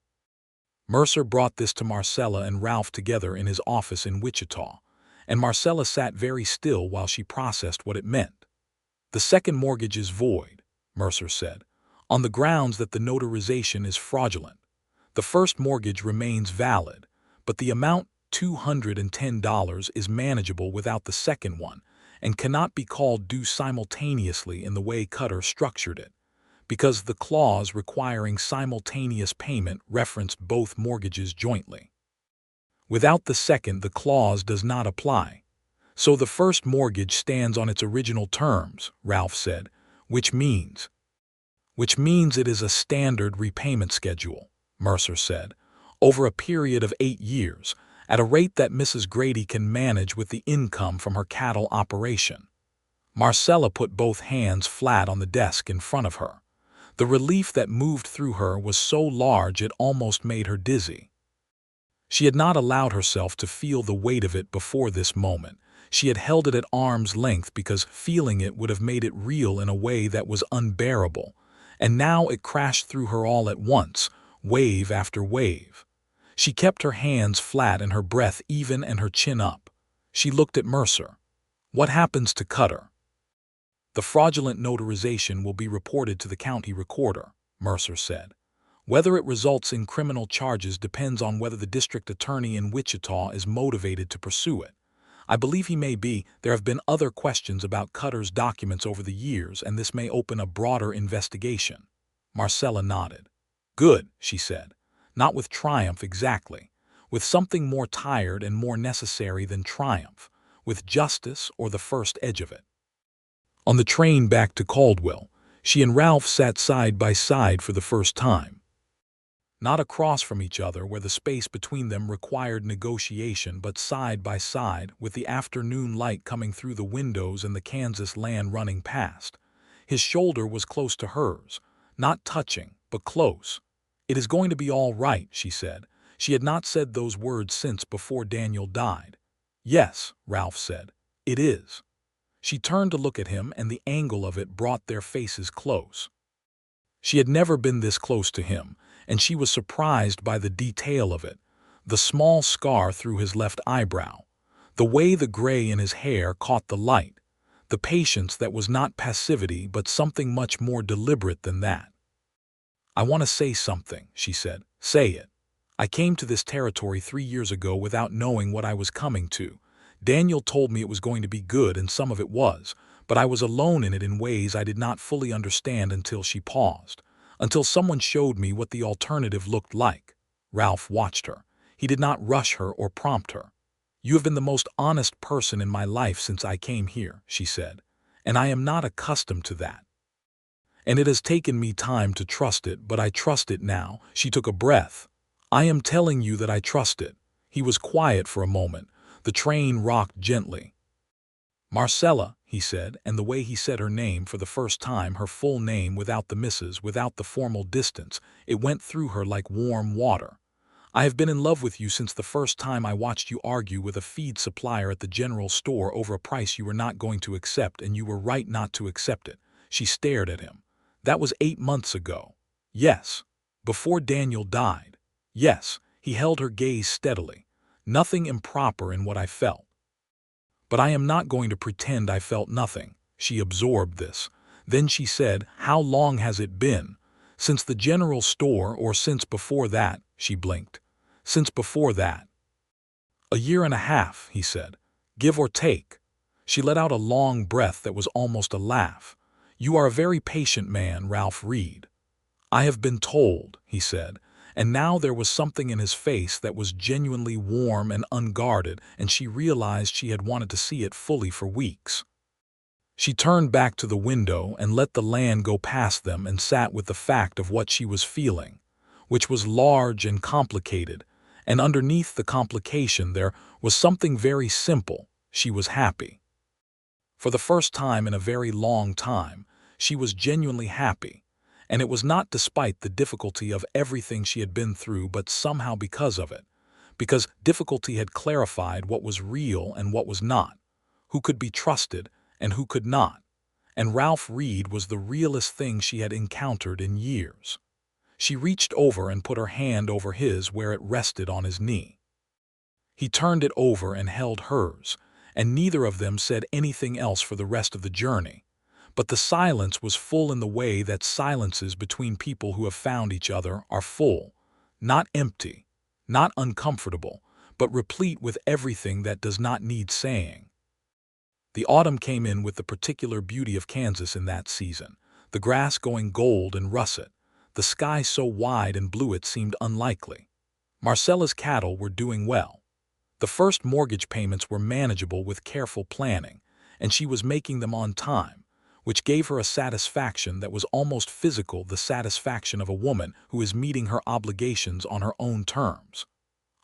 Mercer brought this to Marcella and Ralph together in his office in Wichita, and Marcella sat very still while she processed what it meant. "The second mortgage is void," Mercer said, "on the grounds that the notarization is fraudulent. The first mortgage remains valid, but the amount, $210, is manageable without the second one, and cannot be called due simultaneously in the way Cutter structured it, because the clause requiring simultaneous payment referenced both mortgages jointly. Without the second, the clause does not apply. So the first mortgage stands on its original terms," Ralph said, which means it is a standard repayment schedule," Mercer said, "over a period of 8 years, at a rate that Mrs. Grady can manage with the income from her cattle operation." Marcella put both hands flat on the desk in front of her. The relief that moved through her was so large it almost made her dizzy. She had not allowed herself to feel the weight of it before this moment. She had held it at arm's length because feeling it would have made it real in a way that was unbearable, and now it crashed through her all at once, wave after wave. She kept her hands flat and her breath even and her chin up. She looked at Mercer. "What happens to Cutter?" "The fraudulent notarization will be reported to the county recorder," Mercer said. Whether it results in criminal charges depends on whether the district attorney in Wichita is motivated to pursue it. I believe he may be. There have been other questions about Cutter's documents over the years, and this may open a broader investigation. Marcella nodded. Good, she said. Not with triumph exactly. With something more tired and more necessary than triumph. With justice or the first edge of it. On the train back to Caldwell, she and Ralph sat side by side for the first time. Not across from each other where the space between them required negotiation, but side by side with the afternoon light coming through the windows and the Kansas land running past. His shoulder was close to hers, not touching, but close. It is going to be all right, she said. She had not said those words since before Daniel died. Yes, Ralph said. It is. She turned to look at him, and the angle of it brought their faces close. She had never been this close to him, and she was surprised by the detail of it, the small scar through his left eyebrow, the way the gray in his hair caught the light, the patience that was not passivity but something much more deliberate than that. I want to say something, she said. Say it. I came to this territory 3 years ago without knowing what I was coming to. Daniel told me it was going to be good, and some of it was, but I was alone in it in ways I did not fully understand until she paused. Until someone showed me what the alternative looked like. Ralph watched her. He did not rush her or prompt her. You have been the most honest person in my life since I came here, she said, and I am not accustomed to that. And it has taken me time to trust it, but I trust it now. She took a breath. I am telling you that I trust it. He was quiet for a moment. The train rocked gently. Marcella, he said, and the way he said her name for the first time, her full name without the misses, without the formal distance, it went through her like warm water. I have been in love with you since the first time I watched you argue with a feed supplier at the general store over a price you were not going to accept, and you were right not to accept it. She stared at him. That was 8 months ago. Yes. Before Daniel died. Yes. He held her gaze steadily. Nothing improper in what I felt. But I am not going to pretend I felt nothing. She absorbed this. Then she said, How long has it been? Since the general store, or since before that? She blinked. Since before that. 1.5 years, he said. Give or take. She let out a long breath that was almost a laugh. You are a very patient man, Ralph Reed. I have been told, he said. And now there was something in his face that was genuinely warm and unguarded, and she realized she had wanted to see it fully for weeks. She turned back to the window and let the land go past them and sat with the fact of what she was feeling, which was large and complicated, and underneath the complication there was something very simple. She was happy. For the first time in a very long time, she was genuinely happy. And it was not despite the difficulty of everything she had been through, but somehow because of it. Because difficulty had clarified what was real and what was not, who could be trusted and who could not. And Ralph Reed was the realest thing she had encountered in years. She reached over and put her hand over his where it rested on his knee. He turned it over and held hers, and neither of them said anything else for the rest of the journey. But the silence was full in the way that silences between people who have found each other are full, not empty, not uncomfortable, but replete with everything that does not need saying. The autumn came in with the particular beauty of Kansas in that season, the grass going gold and russet, the sky so wide and blue it seemed unlikely. Marcella's cattle were doing well. The first mortgage payments were manageable with careful planning, and she was making them on time, which gave her a satisfaction that was almost physical, the satisfaction of a woman who is meeting her obligations on her own terms.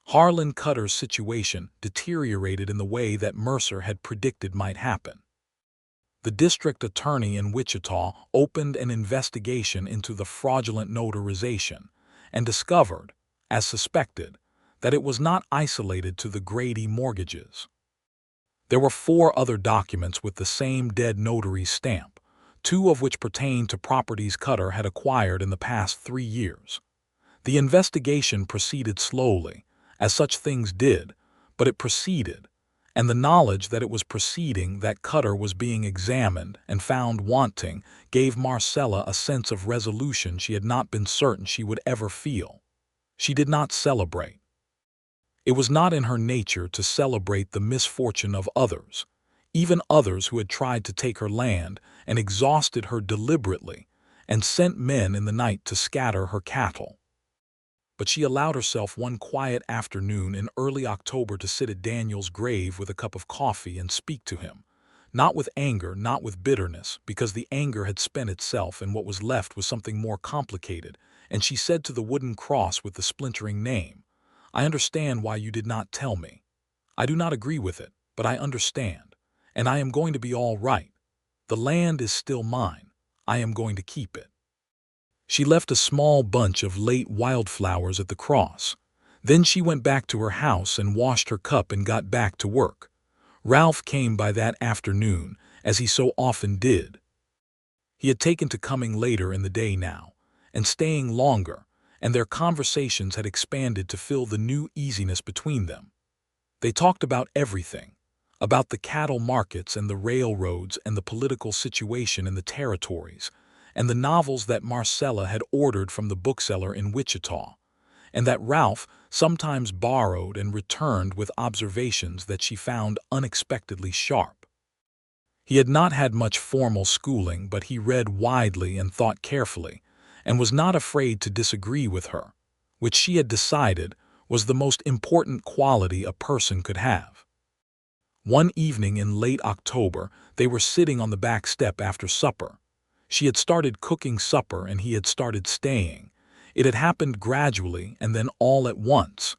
Harlan Cutter's situation deteriorated in the way that Mercer had predicted might happen. The district attorney in Wichita opened an investigation into the fraudulent notarization and discovered, as suspected, that it was not isolated to the Grady mortgages. There were 4 other documents with the same dead notary's stamp, 2 of which pertained to properties Cutter had acquired in the past 3 years. The investigation proceeded slowly, as such things did, but it proceeded, and the knowledge that it was proceeding, that Cutter was being examined and found wanting, gave Marcella a sense of resolution she had not been certain she would ever feel. She did not celebrate. It was not in her nature to celebrate the misfortune of others, even others who had tried to take her land and exhausted her deliberately and sent men in the night to scatter her cattle. But she allowed herself one quiet afternoon in early October to sit at Daniel's grave with a cup of coffee and speak to him, not with anger, not with bitterness, because the anger had spent itself and what was left was something more complicated, and she said to the wooden cross with the splintering name, "I understand why you did not tell me. I do not agree with it, but I understand, and I am going to be all right. The land is still mine. I am going to keep it." She left a small bunch of late wildflowers at the cross. Then she went back to her house and washed her cup and got back to work. Ralph came by that afternoon, as he so often did. He had taken to coming later in the day now, and staying longer, and their conversations had expanded to fill the new easiness between them. They talked about everything, about the cattle markets and the railroads and the political situation in the territories, and the novels that Marcella had ordered from the bookseller in Wichita, and that Ralph sometimes borrowed and returned with observations that she found unexpectedly sharp. He had not had much formal schooling, but he read widely and thought carefully, and was not afraid to disagree with her, which she had decided was the most important quality a person could have. One evening in late October, they were sitting on the back step after supper. She had started cooking supper and he had started staying. It had happened gradually and then all at once,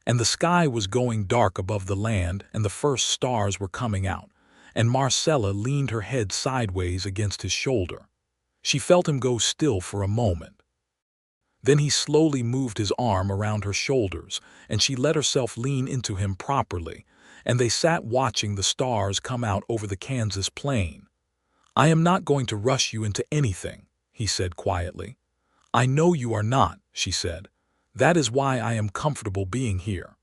and the sky was going dark above the land and the first stars were coming out, and Marcella leaned her head sideways against his shoulder. She felt him go still for a moment. Then he slowly moved his arm around her shoulders, and she let herself lean into him properly, and they sat watching the stars come out over the Kansas plain. "I am not going to rush you into anything," he said quietly. "I know you are not," she said. "That is why I am comfortable being here."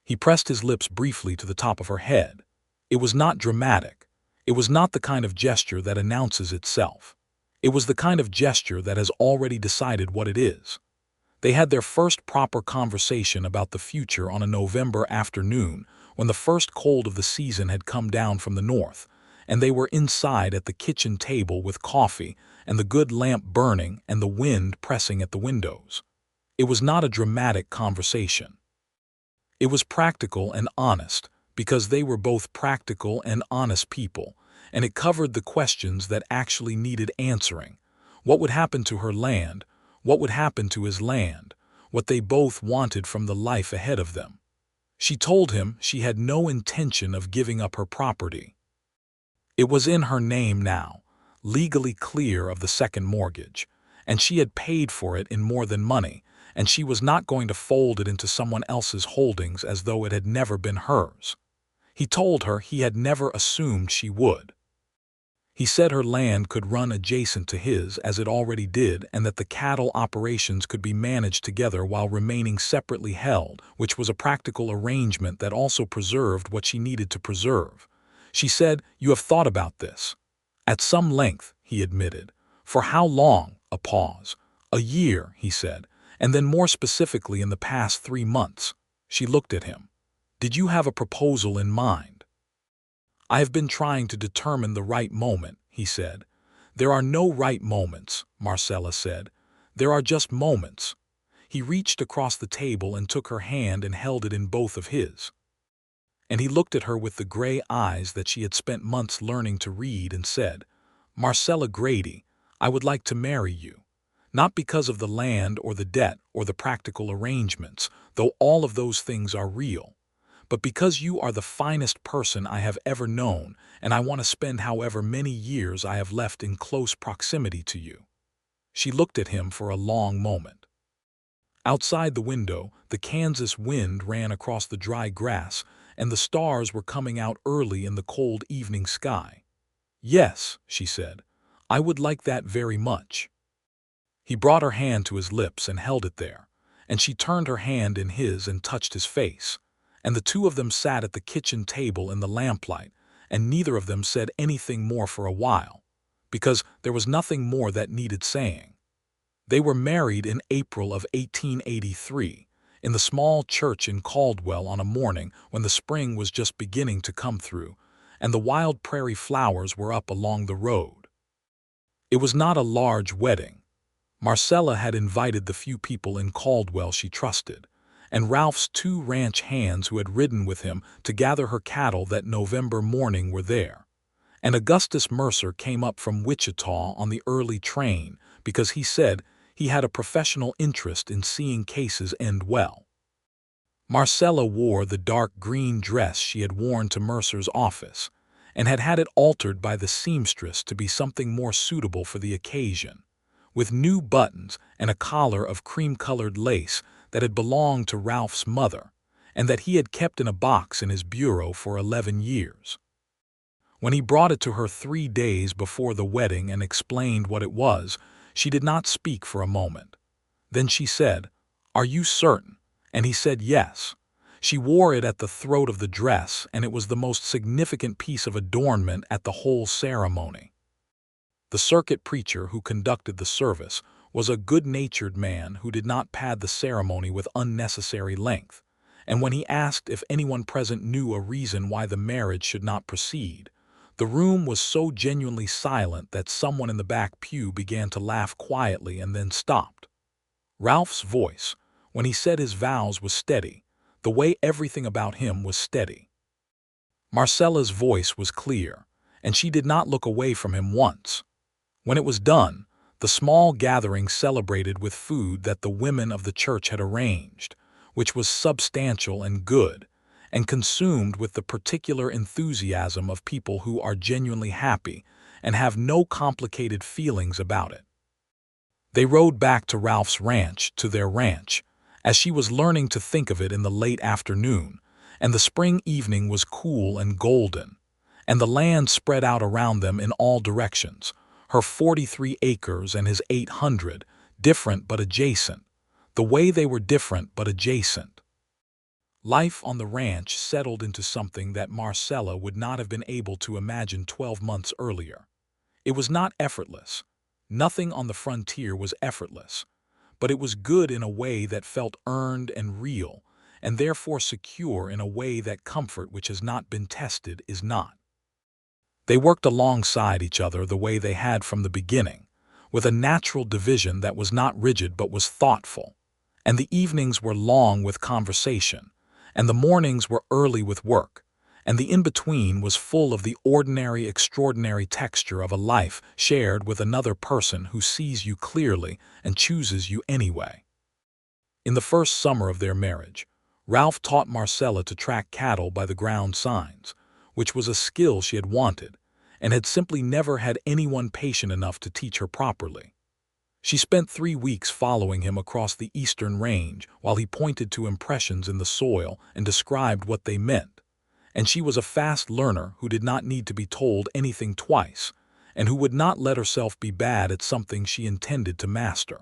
He pressed his lips briefly to the top of her head. It was not dramatic. It was not the kind of gesture that announces itself. It was the kind of gesture that has already decided what it is. They had their first proper conversation about the future on a November afternoon when the first cold of the season had come down from the north, and they were inside at the kitchen table with coffee and the good lamp burning and the wind pressing at the windows. It was not a dramatic conversation. It was practical and honest, because they were both practical and honest people, and it covered the questions that actually needed answering. What would happen to her land? What would happen to his land? What they both wanted from the life ahead of them. She told him she had no intention of giving up her property. It was in her name now, legally clear of the second mortgage, and she had paid for it in more than money, and she was not going to fold it into someone else's holdings as though it had never been hers. He told her he had never assumed she would. He said her land could run adjacent to his as it already did, and that the cattle operations could be managed together while remaining separately held, which was a practical arrangement that also preserved what she needed to preserve. She said, "You have thought about this." "At some length," he admitted. "For how long?" A pause. "A year," he said, "and then more specifically in the past 3 months." She looked at him. "Did you have a proposal in mind?" "I have been trying to determine the right moment," he said. "There are no right moments," Marcella said. "There are just moments." He reached across the table and took her hand and held it in both of his. And he looked at her with the gray eyes that she had spent months learning to read and said, "Marcella Grady, I would like to marry you. Not because of the land or the debt or the practical arrangements, though all of those things are real, but because you are the finest person I have ever known, and I want to spend however many years I have left in close proximity to you." She looked at him for a long moment. Outside the window, the Kansas wind ran across the dry grass, and the stars were coming out early in the cold evening sky. "Yes," she said, "I would like that very much." He brought her hand to his lips and held it there, and she turned her hand in his and touched his face. and the two of them sat at the kitchen table in the lamplight, and neither of them said anything more for a while, because there was nothing more that needed saying. They were married in April of 1883, in the small church in Caldwell on a morning when the spring was just beginning to come through, and the wild prairie flowers were up along the road. It was not a large wedding. Marcella had invited the few people in Caldwell she trusted, and Ralph's two ranch hands who had ridden with him to gather her cattle that November morning were there. And Augustus Mercer came up from Wichita on the early train because he said he had a professional interest in seeing cases end well. Marcella wore the dark green dress she had worn to Mercer's office, and had had it altered by the seamstress to be something more suitable for the occasion, with new buttons and a collar of cream-colored lace that had belonged to Ralph's mother, and that he had kept in a box in his bureau for 11 years. When he brought it to her 3 days before the wedding and explained what it was, she did not speak for a moment. Then she said, "Are you certain?" And he said yes. She wore it at the throat of the dress, and it was the most significant piece of adornment at the whole ceremony. The circuit preacher who conducted the service was a good-natured man who did not pad the ceremony with unnecessary length, and when he asked if anyone present knew a reason why the marriage should not proceed, the room was so genuinely silent that someone in the back pew began to laugh quietly and then stopped. Ralph's voice, when he said his vows, was steady, the way everything about him was steady. Marcella's voice was clear, and she did not look away from him once. When it was done, the small gathering celebrated with food that the women of the church had arranged, which was substantial and good, and consumed with the particular enthusiasm of people who are genuinely happy and have no complicated feelings about it. They rode back to Ralph's ranch, to their ranch, as she was learning to think of it in the late afternoon, and the spring evening was cool and golden, and the land spread out around them in all directions, her 43 acres and his 800, different but adjacent, the way they were different but adjacent. Life on the ranch settled into something that Marcella would not have been able to imagine 12 months earlier. It was not effortless. Nothing on the frontier was effortless, but it was good in a way that felt earned and real, and therefore secure in a way that comfort which has not been tested is not. They worked alongside each other the way they had from the beginning, with a natural division that was not rigid but was thoughtful, and the evenings were long with conversation, and the mornings were early with work, and the in-between was full of the ordinary, extraordinary texture of a life shared with another person who sees you clearly and chooses you anyway. In the first summer of their marriage, Ralph taught Marcella to track cattle by the ground signs, which was a skill she had wanted, and had simply never had anyone patient enough to teach her properly. She spent 3 weeks following him across the eastern range while he pointed to impressions in the soil and described what they meant, and she was a fast learner who did not need to be told anything twice, and who would not let herself be bad at something she intended to master.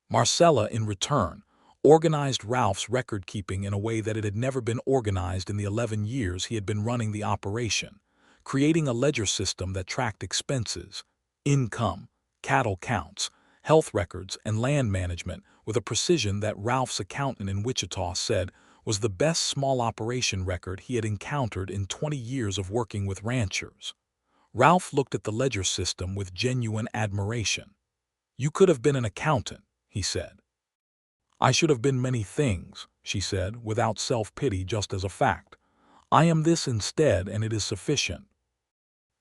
Marcella, in return, organized Ralph's record-keeping in a way that it had never been organized in the 11 years he had been running the operation, creating a ledger system that tracked expenses, income, cattle counts, health records, and land management with a precision that Ralph's accountant in Wichita said was the best small operation record he had encountered in 20 years of working with ranchers. Ralph looked at the ledger system with genuine admiration. "You could have been an accountant," he said. "I should have been many things," she said, without self-pity, just as a fact. "I am this instead, and it is sufficient."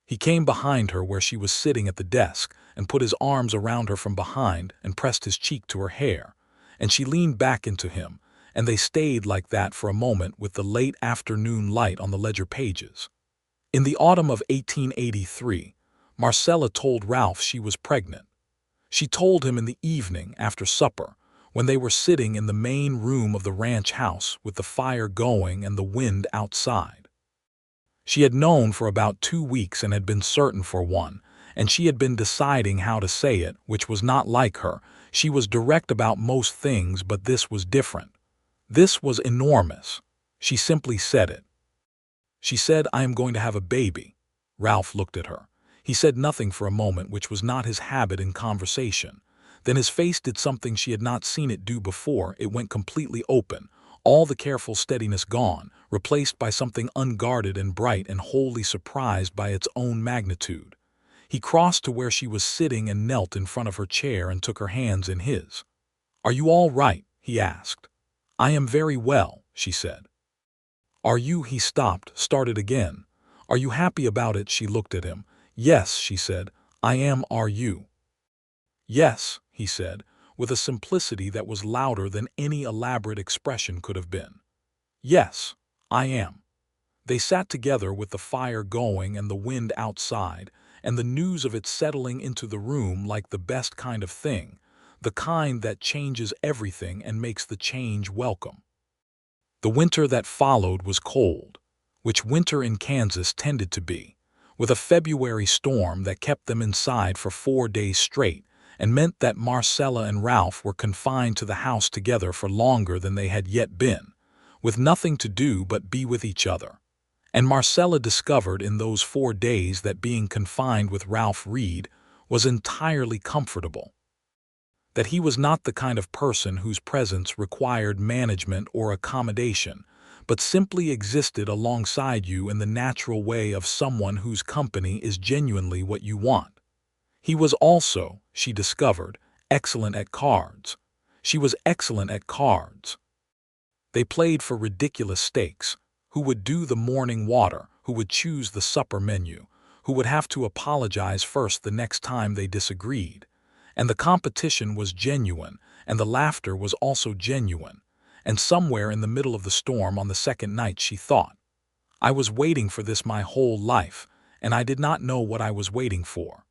He came behind her where she was sitting at the desk and put his arms around her from behind and pressed his cheek to her hair, and she leaned back into him, and they stayed like that for a moment with the late afternoon light on the ledger pages. In the autumn of 1883, Marcella told Ralph she was pregnant. She told him in the evening after supper, when they were sitting in the main room of the ranch house with the fire going and the wind outside. She had known for about 2 weeks and had been certain for one, and she had been deciding how to say it, which was not like her. She was direct about most things, but this was different. This was enormous. She simply said it. She said, "I am going to have a baby." Ralph looked at her. He said nothing for a moment, which was not his habit in conversation. Then his face did something she had not seen it do before. It went completely open, all the careful steadiness gone, replaced by something unguarded and bright and wholly surprised by its own magnitude. He crossed to where she was sitting and knelt in front of her chair and took her hands in his. "Are you all right?" he asked. "I am very well," she said. "Are you?" He stopped, started again. "Are you happy about it?" She looked at him. "Yes," she said. "I am. Are you?" "Yes," he said, with a simplicity that was louder than any elaborate expression could have been. "Yes, I am." They sat together with the fire going and the wind outside, and the news of it settling into the room like the best kind of thing, the kind that changes everything and makes the change welcome. The winter that followed was cold, which winter in Kansas tended to be, with a February storm that kept them inside for 4 days straight and meant that Marcella and Ralph were confined to the house together for longer than they had yet been, with nothing to do but be with each other. And Marcella discovered in those 4 days that being confined with Ralph Reed was entirely comfortable. That he was not the kind of person whose presence required management or accommodation, but simply existed alongside you in the natural way of someone whose company is genuinely what you want. He was also, she discovered, excellent at cards. She was excellent at cards. They played for ridiculous stakes. Who would do the morning water, who would choose the supper menu, who would have to apologize first the next time they disagreed. And the competition was genuine, and the laughter was also genuine. And somewhere in the middle of the storm on the second night she thought, "I was waiting for this my whole life, and I did not know what I was waiting for."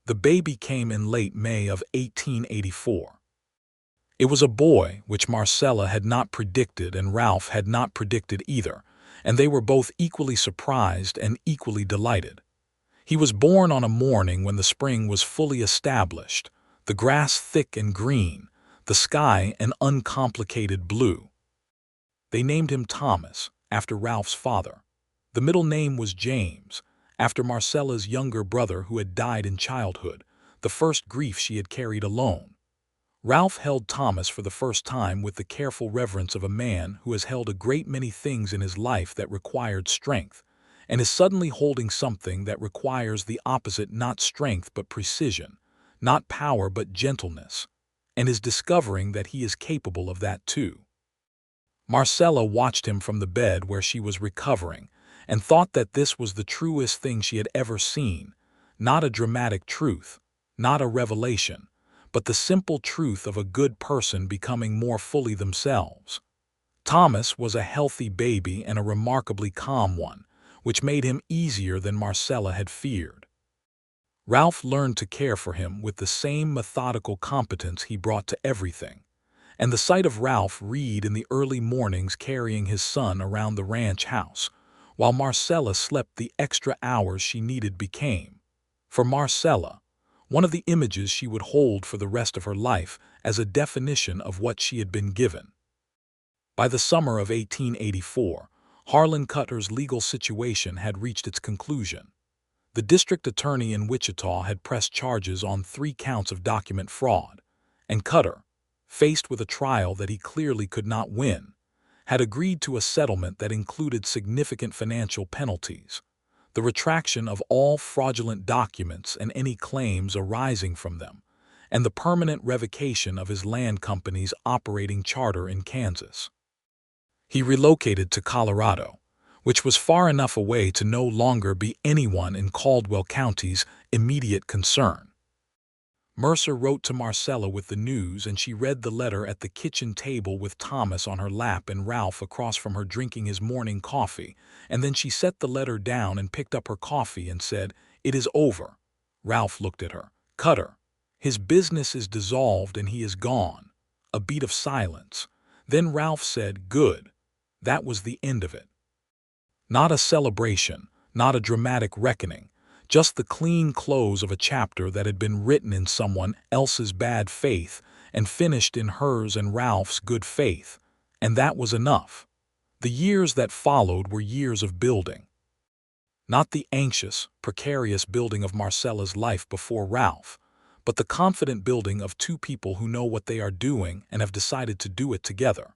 The baby came in late May of 1884. It was a boy, which Marcella had not predicted and Ralph had not predicted either, and they were both equally surprised and equally delighted. He was born on a morning when the spring was fully established, the grass thick and green, the sky an uncomplicated blue. They named him Thomas, after Ralph's father. The middle name was James, after Marcella's younger brother who had died in childhood, the first grief she had carried alone. Ralph held Thomas for the first time with the careful reverence of a man who has held a great many things in his life that required strength, and is suddenly holding something that requires the opposite, not strength but precision, not power but gentleness, and is discovering that he is capable of that too. Marcella watched him from the bed where she was recovering, and thought that this was the truest thing she had ever seen, not a dramatic truth, not a revelation, but the simple truth of a good person becoming more fully themselves. Thomas was a healthy baby and a remarkably calm one, which made him easier than Marcella had feared. Ralph learned to care for him with the same methodical competence he brought to everything, and the sight of Ralph Reed in the early mornings carrying his son around the ranch house, while Marcella slept the extra hours she needed, became, for Marcella, one of the images she would hold for the rest of her life as a definition of what she had been given. By the summer of 1884, Harlan Cutter's legal situation had reached its conclusion. The district attorney in Wichita had pressed charges on 3 counts of document fraud, and Cutter, faced with a trial that he clearly could not win, had agreed to a settlement that included significant financial penalties, the retraction of all fraudulent documents and any claims arising from them, and the permanent revocation of his land company's operating charter in Kansas. He relocated to Colorado, which was far enough away to no longer be anyone in Caldwell County's immediate concern. Mercer wrote to Marcella with the news, and she read the letter at the kitchen table with Thomas on her lap and Ralph across from her drinking his morning coffee, and then she set the letter down and picked up her coffee and said, "It is over." Ralph looked at her. "Cutter. His business is dissolved and he is gone." A beat of silence. Then Ralph said, "Good." That was the end of it. Not a celebration, not a dramatic reckoning, just the clean close of a chapter that had been written in someone else's bad faith and finished in hers and Ralph's good faith, and that was enough. The years that followed were years of building. Not the anxious, precarious building of Marcella's life before Ralph, but the confident building of two people who know what they are doing and have decided to do it together.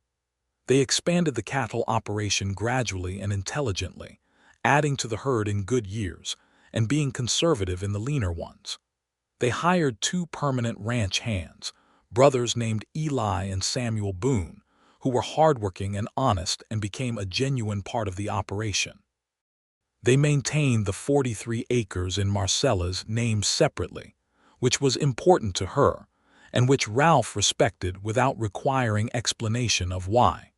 They expanded the cattle operation gradually and intelligently, adding to the herd in good years and being conservative in the leaner ones. They hired two permanent ranch hands, brothers named Eli and Samuel Boone, who were hardworking and honest and became a genuine part of the operation. They maintained the 43 acres in Marcella's name separately, which was important to her, and which Ralph respected without requiring explanation of why.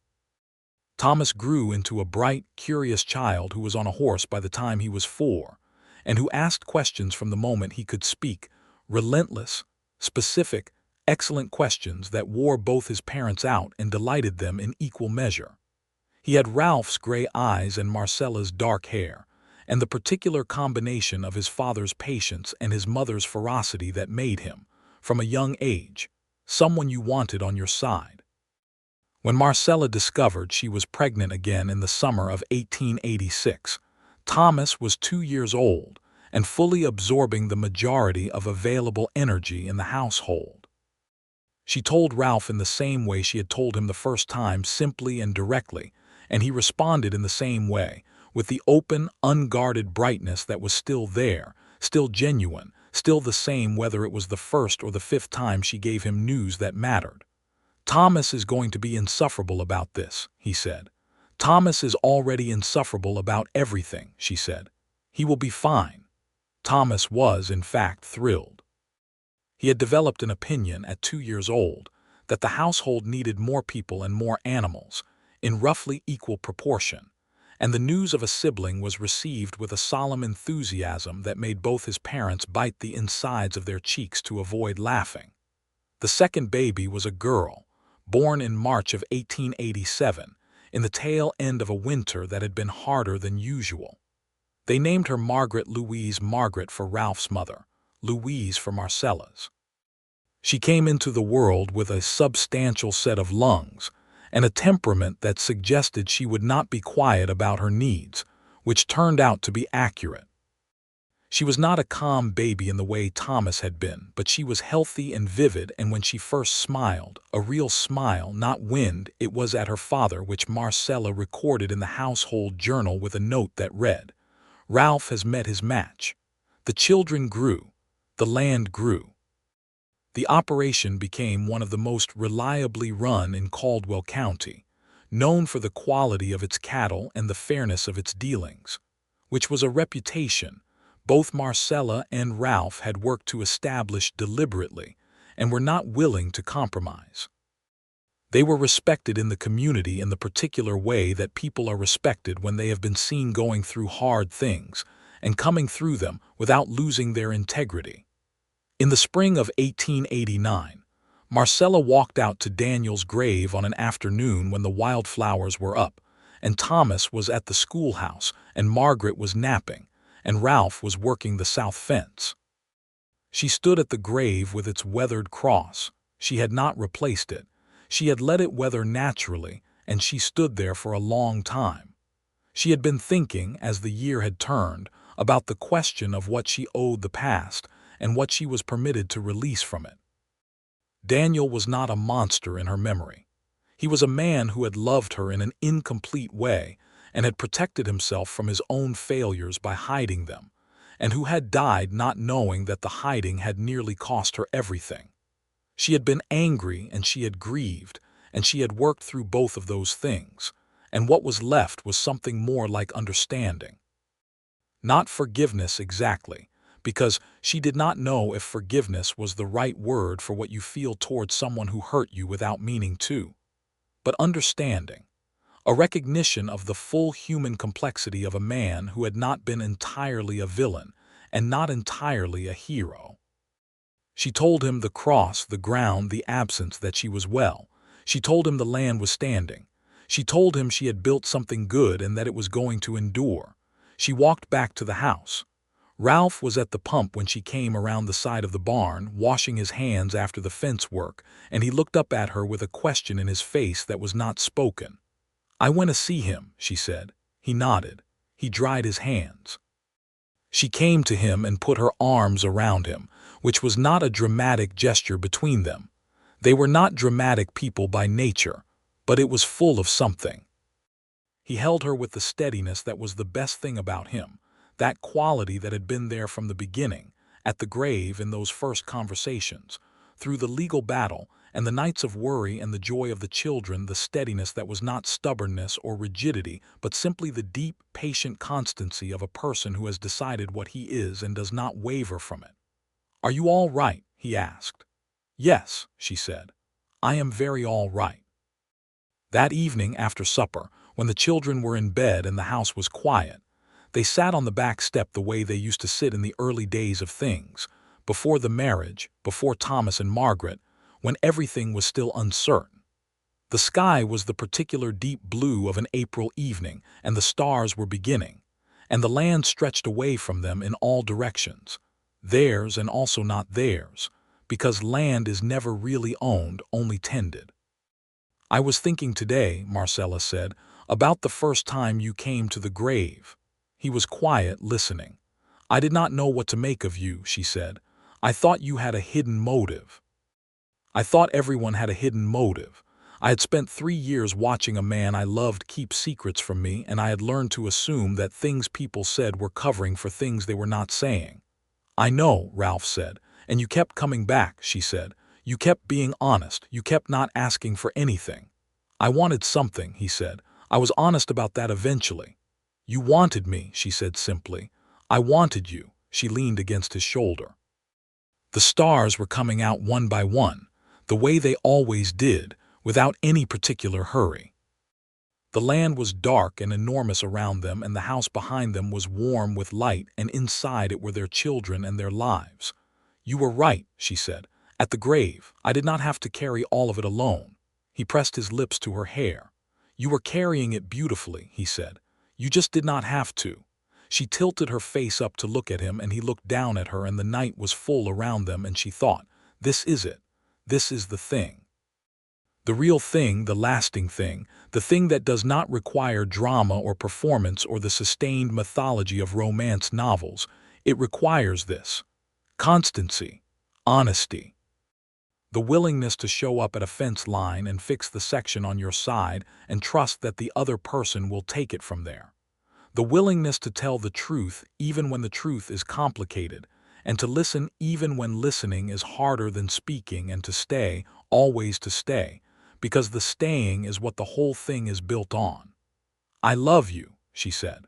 Thomas grew into a bright, curious child who was on a horse by the time he was 4, and who asked questions from the moment he could speak, relentless, specific, excellent questions that wore both his parents out and delighted them in equal measure. He had Ralph's gray eyes and Marcella's dark hair, and the particular combination of his father's patience and his mother's ferocity that made him, from a young age, someone you wanted on your side. When Marcella discovered she was pregnant again in the summer of 1886, Thomas was 2 years old and fully absorbing the majority of available energy in the household. She told Ralph in the same way she had told him the first time, simply and directly, and he responded in the same way, with the open, unguarded brightness that was still there, still genuine, still the same whether it was the first or the 5th time she gave him news that mattered. "Thomas is going to be insufferable about this," he said. "Thomas is already insufferable about everything," she said. "He will be fine." Thomas was, in fact, thrilled. He had developed an opinion at 2 years old that the household needed more people and more animals, in roughly equal proportion, and the news of a sibling was received with a solemn enthusiasm that made both his parents bite the insides of their cheeks to avoid laughing. The second baby was a girl, born in March of 1887, in the tail end of a winter that had been harder than usual. They named her Margaret Louise, Margaret for Ralph's mother, Louise for Marcella's. She came into the world with a substantial set of lungs, and a temperament that suggested she would not be quiet about her needs, which turned out to be accurate. She was not a calm baby in the way Thomas had been, but she was healthy and vivid, and when she first smiled, a real smile, not wind, it was at her father, which Marcella recorded in the household journal with a note that read, "Ralph has met his match." The children grew. The land grew. The operation became one of the most reliably run in Caldwell County, known for the quality of its cattle and the fairness of its dealings, which was a reputation both Marcella and Ralph had worked to establish deliberately and were not willing to compromise. They were respected in the community in the particular way that people are respected when they have been seen going through hard things and coming through them without losing their integrity. In the spring of 1889, Marcella walked out to Daniel's grave on an afternoon when the wildflowers were up, and Thomas was at the schoolhouse, and Margaret was napping, and Ralph was working the south fence. She stood at the grave with its weathered cross. She had not replaced it. She had let it weather naturally, and she stood there for a long time. She had been thinking, as the year had turned, about the question of what she owed the past and what she was permitted to release from it. Daniel was not a monster in her memory. He was a man who had loved her in an incomplete way and had protected himself from his own failures by hiding them, and who had died not knowing that the hiding had nearly cost her everything. She had been angry and she had grieved, and she had worked through both of those things, and what was left was something more like understanding. Not forgiveness exactly, because she did not know if forgiveness was the right word for what you feel towards someone who hurt you without meaning to, but understanding, a recognition of the full human complexity of a man who had not been entirely a villain and not entirely a hero. She told him the cross, the ground, the absence, that she was well. She told him the land was standing. She told him she had built something good and that it was going to endure. She walked back to the house. Ralph was at the pump when she came around the side of the barn, washing his hands after the fence work, and he looked up at her with a question in his face that was not spoken. "I went to see him," she said. He nodded. He dried his hands. She came to him and put her arms around him, which was not a dramatic gesture between them. They were not dramatic people by nature, but it was full of something. He held her with the steadiness that was the best thing about him, that quality that had been there from the beginning, at the grave in those first conversations, through the legal battle and the nights of worry and the joy of the children, the steadiness that was not stubbornness or rigidity, but simply the deep, patient constancy of a person who has decided what he is and does not waver from it. "Are you all right?" he asked. "Yes," she said. "I am very all right." That evening after supper, when the children were in bed and the house was quiet, they sat on the back step the way they used to sit in the early days of things, before the marriage, before Thomas and Margaret, when everything was still uncertain. The sky was the particular deep blue of an April evening, and the stars were beginning, and the land stretched away from them in all directions, theirs and also not theirs, because land is never really owned, only tended. "I was thinking today," Marcella said, "about the first time you came to the grave." He was quiet, listening. "I did not know what to make of you," she said. "I thought you had a hidden motive." "I thought everyone had a hidden motive. I had spent 3 years watching a man I loved keep secrets from me, and I had learned to assume that things people said were covering for things they were not saying." "I know," Ralph said. "And you kept coming back," she said. "You kept being honest. You kept not asking for anything." "I wanted something," he said. "I was honest about that eventually." "You wanted me," she said simply. "I wanted you." She leaned against his shoulder. The stars were coming out one by one, the way they always did, without any particular hurry. The land was dark and enormous around them, and the house behind them was warm with light, and inside it were their children and their lives. "You were right," she said. "At the grave, I did not have to carry all of it alone." He pressed his lips to her hair. "You were carrying it beautifully," he said. "You just did not have to." She tilted her face up to look at him, and he looked down at her, and the night was full around them, and she thought, "This is it. This is the thing. The real thing, the lasting thing, the thing that does not require drama or performance or the sustained mythology of romance novels. It requires this: constancy, honesty, the willingness to show up at a fence line and fix the section on your side and trust that the other person will take it from there. The willingness to tell the truth even when the truth is complicated, and to listen even when listening is harder than speaking, and to stay, always to stay, because the staying is what the whole thing is built on. "I love you," she said.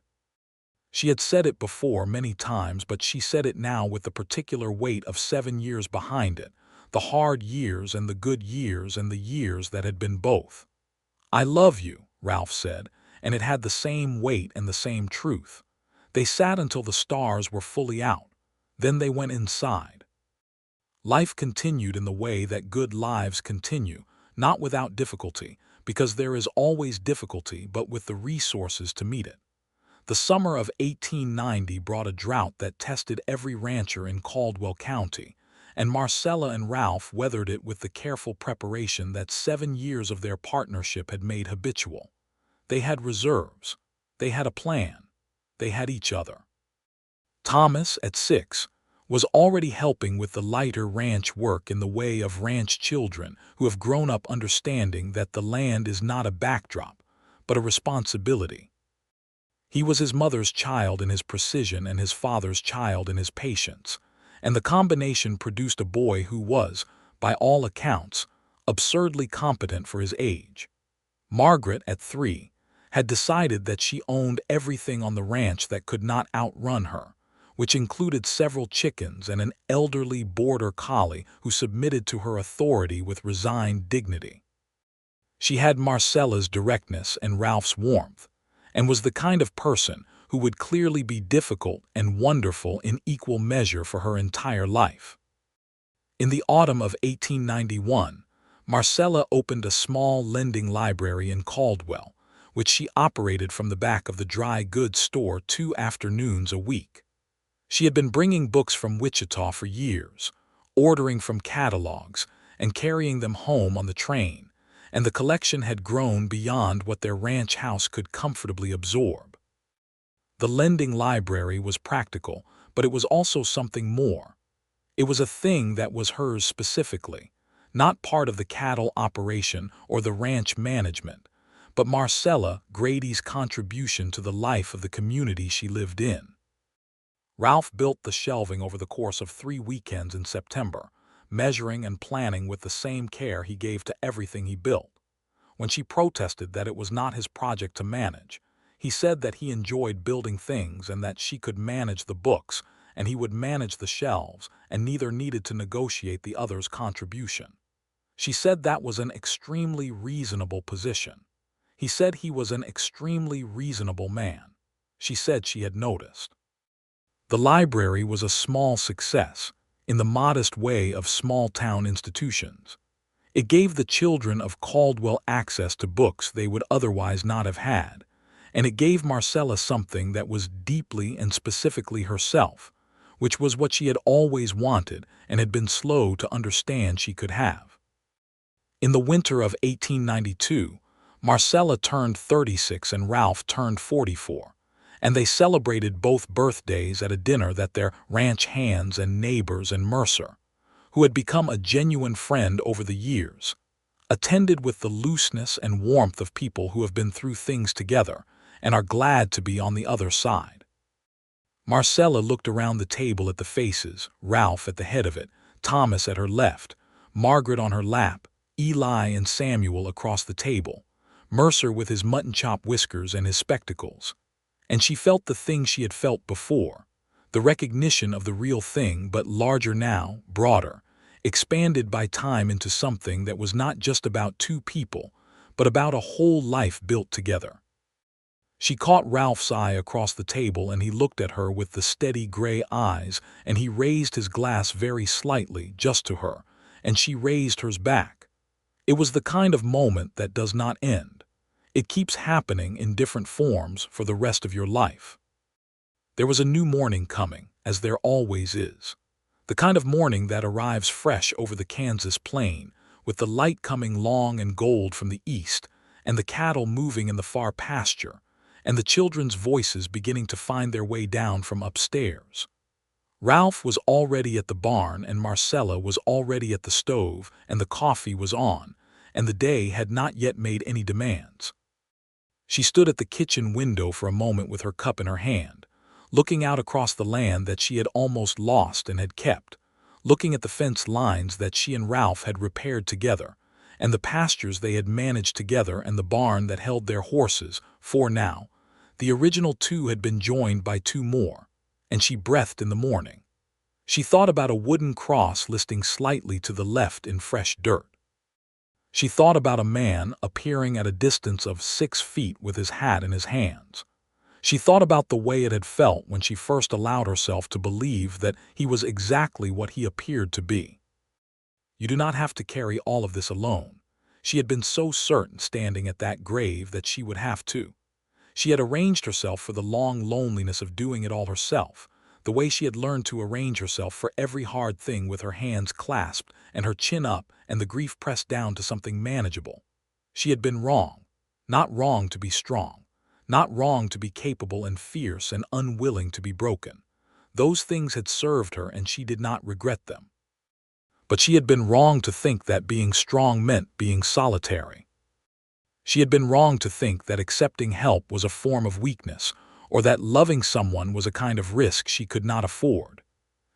She had said it before many times, but she said it now with the particular weight of 7 years behind it, the hard years and the good years and the years that had been both. "I love you," Ralph said, and it had the same weight and the same truth. They sat until the stars were fully out. Then they went inside. Life continued in the way that good lives continue, not without difficulty, because there is always difficulty, but with the resources to meet it. The summer of 1890 brought a drought that tested every rancher in Caldwell County, and Marcella and Ralph weathered it with the careful preparation that 7 years of their partnership had made habitual. They had reserves. They had a plan. They had each other. Thomas, at 6, was already helping with the lighter ranch work in the way of ranch children who have grown up understanding that the land is not a backdrop, but a responsibility. He was his mother's child in his precision and his father's child in his patience, and the combination produced a boy who was, by all accounts, absurdly competent for his age. Margaret, at 3, had decided that she owned everything on the ranch that could not outrun her, which included several chickens and an elderly border collie who submitted to her authority with resigned dignity. She had Marcella's directness and Ralph's warmth, and was the kind of person who would clearly be difficult and wonderful in equal measure for her entire life. In the autumn of 1891, Marcella opened a small lending library in Caldwell, which she operated from the back of the dry goods store 2 afternoons a week. She had been bringing books from Wichita for years, ordering from catalogs, and carrying them home on the train, and the collection had grown beyond what their ranch house could comfortably absorb. The lending library was practical, but it was also something more. It was a thing that was hers specifically, not part of the cattle operation or the ranch management, but Marcella Grady's contribution to the life of the community she lived in. Ralph built the shelving over the course of 3 weekends in September, measuring and planning with the same care he gave to everything he built. When she protested that it was not his project to manage, he said that he enjoyed building things and that she could manage the books and he would manage the shelves, and neither needed to negotiate the other's contribution. She said that was an extremely reasonable position. He said he was an extremely reasonable man. She said she had noticed. The library was a small success, in the modest way of small-town institutions. It gave the children of Caldwell access to books they would otherwise not have had, and it gave Marcella something that was deeply and specifically herself, which was what she had always wanted and had been slow to understand she could have. In the winter of 1892, Marcella turned 36 and Ralph turned 44, and they celebrated both birthdays at a dinner that their ranch hands and neighbors and Mercer, who had become a genuine friend over the years, attended with the looseness and warmth of people who have been through things together and are glad to be on the other side. Marcella looked around the table at the faces, Ralph at the head of it, Thomas at her left, Margaret on her lap, Eli and Samuel across the table, Mercer with his mutton-chop whiskers and his spectacles. And she felt the thing she had felt before, the recognition of the real thing, but larger now, broader, expanded by time into something that was not just about 2 people, but about a whole life built together. She caught Ralph's eye across the table, and he looked at her with the steady gray eyes, and he raised his glass very slightly, just to her, and she raised hers back. It was the kind of moment that does not end. It keeps happening in different forms for the rest of your life. There was a new morning coming, as there always is. The kind of morning that arrives fresh over the Kansas plain, with the light coming long and gold from the east, and the cattle moving in the far pasture, and the children's voices beginning to find their way down from upstairs. Ralph was already at the barn, and Marcella was already at the stove, and the coffee was on, and the day had not yet made any demands. She stood at the kitchen window for a moment with her cup in her hand, looking out across the land that she had almost lost and had kept, looking at the fence lines that she and Ralph had repaired together, and the pastures they had managed together, and the barn that held their horses, for now, the original 2 had been joined by 2 more, and she breathed in the morning. She thought about a wooden cross listing slightly to the left in fresh dirt. She thought about a man appearing at a distance of 6 feet with his hat in his hands. She thought about the way it had felt when she first allowed herself to believe that he was exactly what he appeared to be. You do not have to carry all of this alone. She had been so certain standing at that grave that she would have to. She had arranged herself for the long loneliness of doing it all herself, the way she had learned to arrange herself for every hard thing with her hands clasped and her chin up and the grief pressed down to something manageable. She had been wrong. Not wrong to be strong. Not wrong to be capable and fierce and unwilling to be broken. Those things had served her, and she did not regret them. But she had been wrong to think that being strong meant being solitary. She had been wrong to think that accepting help was a form of weakness, or that loving someone was a kind of risk she could not afford.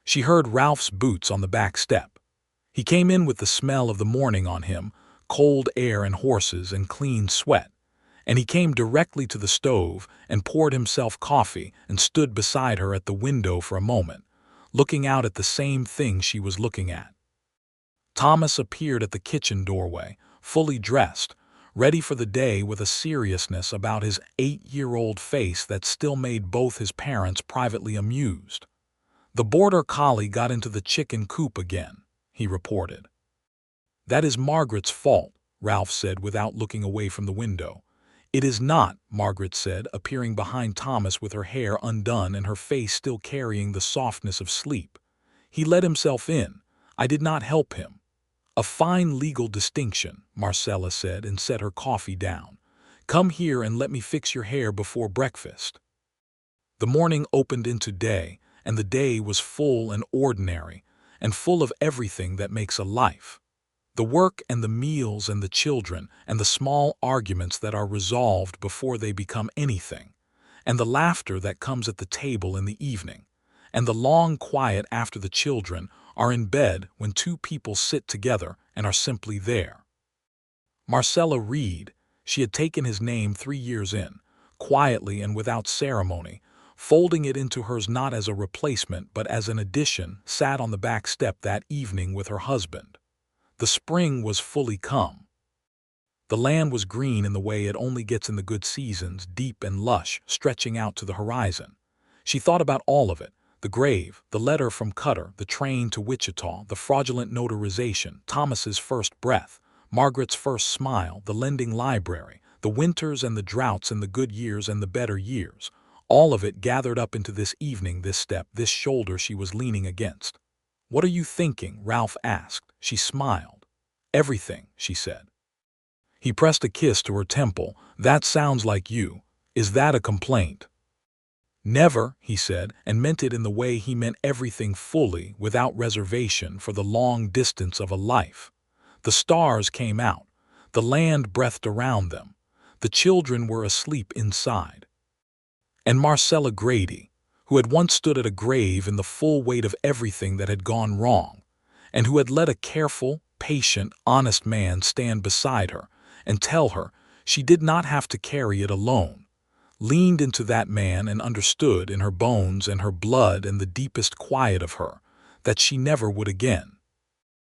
She heard Ralph's boots on the back step. He came in with the smell of the morning on him, cold air and horses and clean sweat, and he came directly to the stove and poured himself coffee and stood beside her at the window for a moment, looking out at the same thing she was looking at. Thomas appeared at the kitchen doorway, fully dressed, ready for the day, with a seriousness about his 8-year-old face that still made both his parents privately amused. "The border collie got into the chicken coop again," he reported. "That is Margaret's fault," Ralph said without looking away from the window. "It is not," Margaret said, appearing behind Thomas with her hair undone and her face still carrying the softness of sleep. "He let himself in. I did not help him. "A fine legal distinction," Marcella said and set her coffee down. "Come here and let me fix your hair before breakfast." The morning opened into day, and the day was full and ordinary, and full of everything that makes a life. The work and the meals and the children and the small arguments that are resolved before they become anything, and the laughter that comes at the table in the evening, and the long quiet after the children are in bed when two people sit together and are simply there. Marcella Reed, she had taken his name 3 years in, quietly and without ceremony, folding it into hers not as a replacement but as an addition, sat on the back step that evening with her husband. The spring was fully come. The land was green in the way it only gets in the good seasons, deep and lush, stretching out to the horizon. She thought about all of it: the grave, the letter from Cutter, the train to Wichita, the fraudulent notarization, Thomas's first breath, Margaret's first smile, the lending library, the winters and the droughts and the good years and the better years. All of it gathered up into this evening, this step, this shoulder she was leaning against. "What are you thinking?" Ralph asked. She smiled. "Everything," she said. He pressed a kiss to her temple. "That sounds like you. Is that a complaint?" "Never," he said, and meant it in the way he meant everything, fully, without reservation, for the long distance of a life. The stars came out. The land breathed around them. The children were asleep inside. And Marcella Grady, who had once stood at a grave in the full weight of everything that had gone wrong, and who had let a careful, patient, honest man stand beside her and tell her she did not have to carry it alone, leaned into that man and understood in her bones and her blood and the deepest quiet of her that she never would again.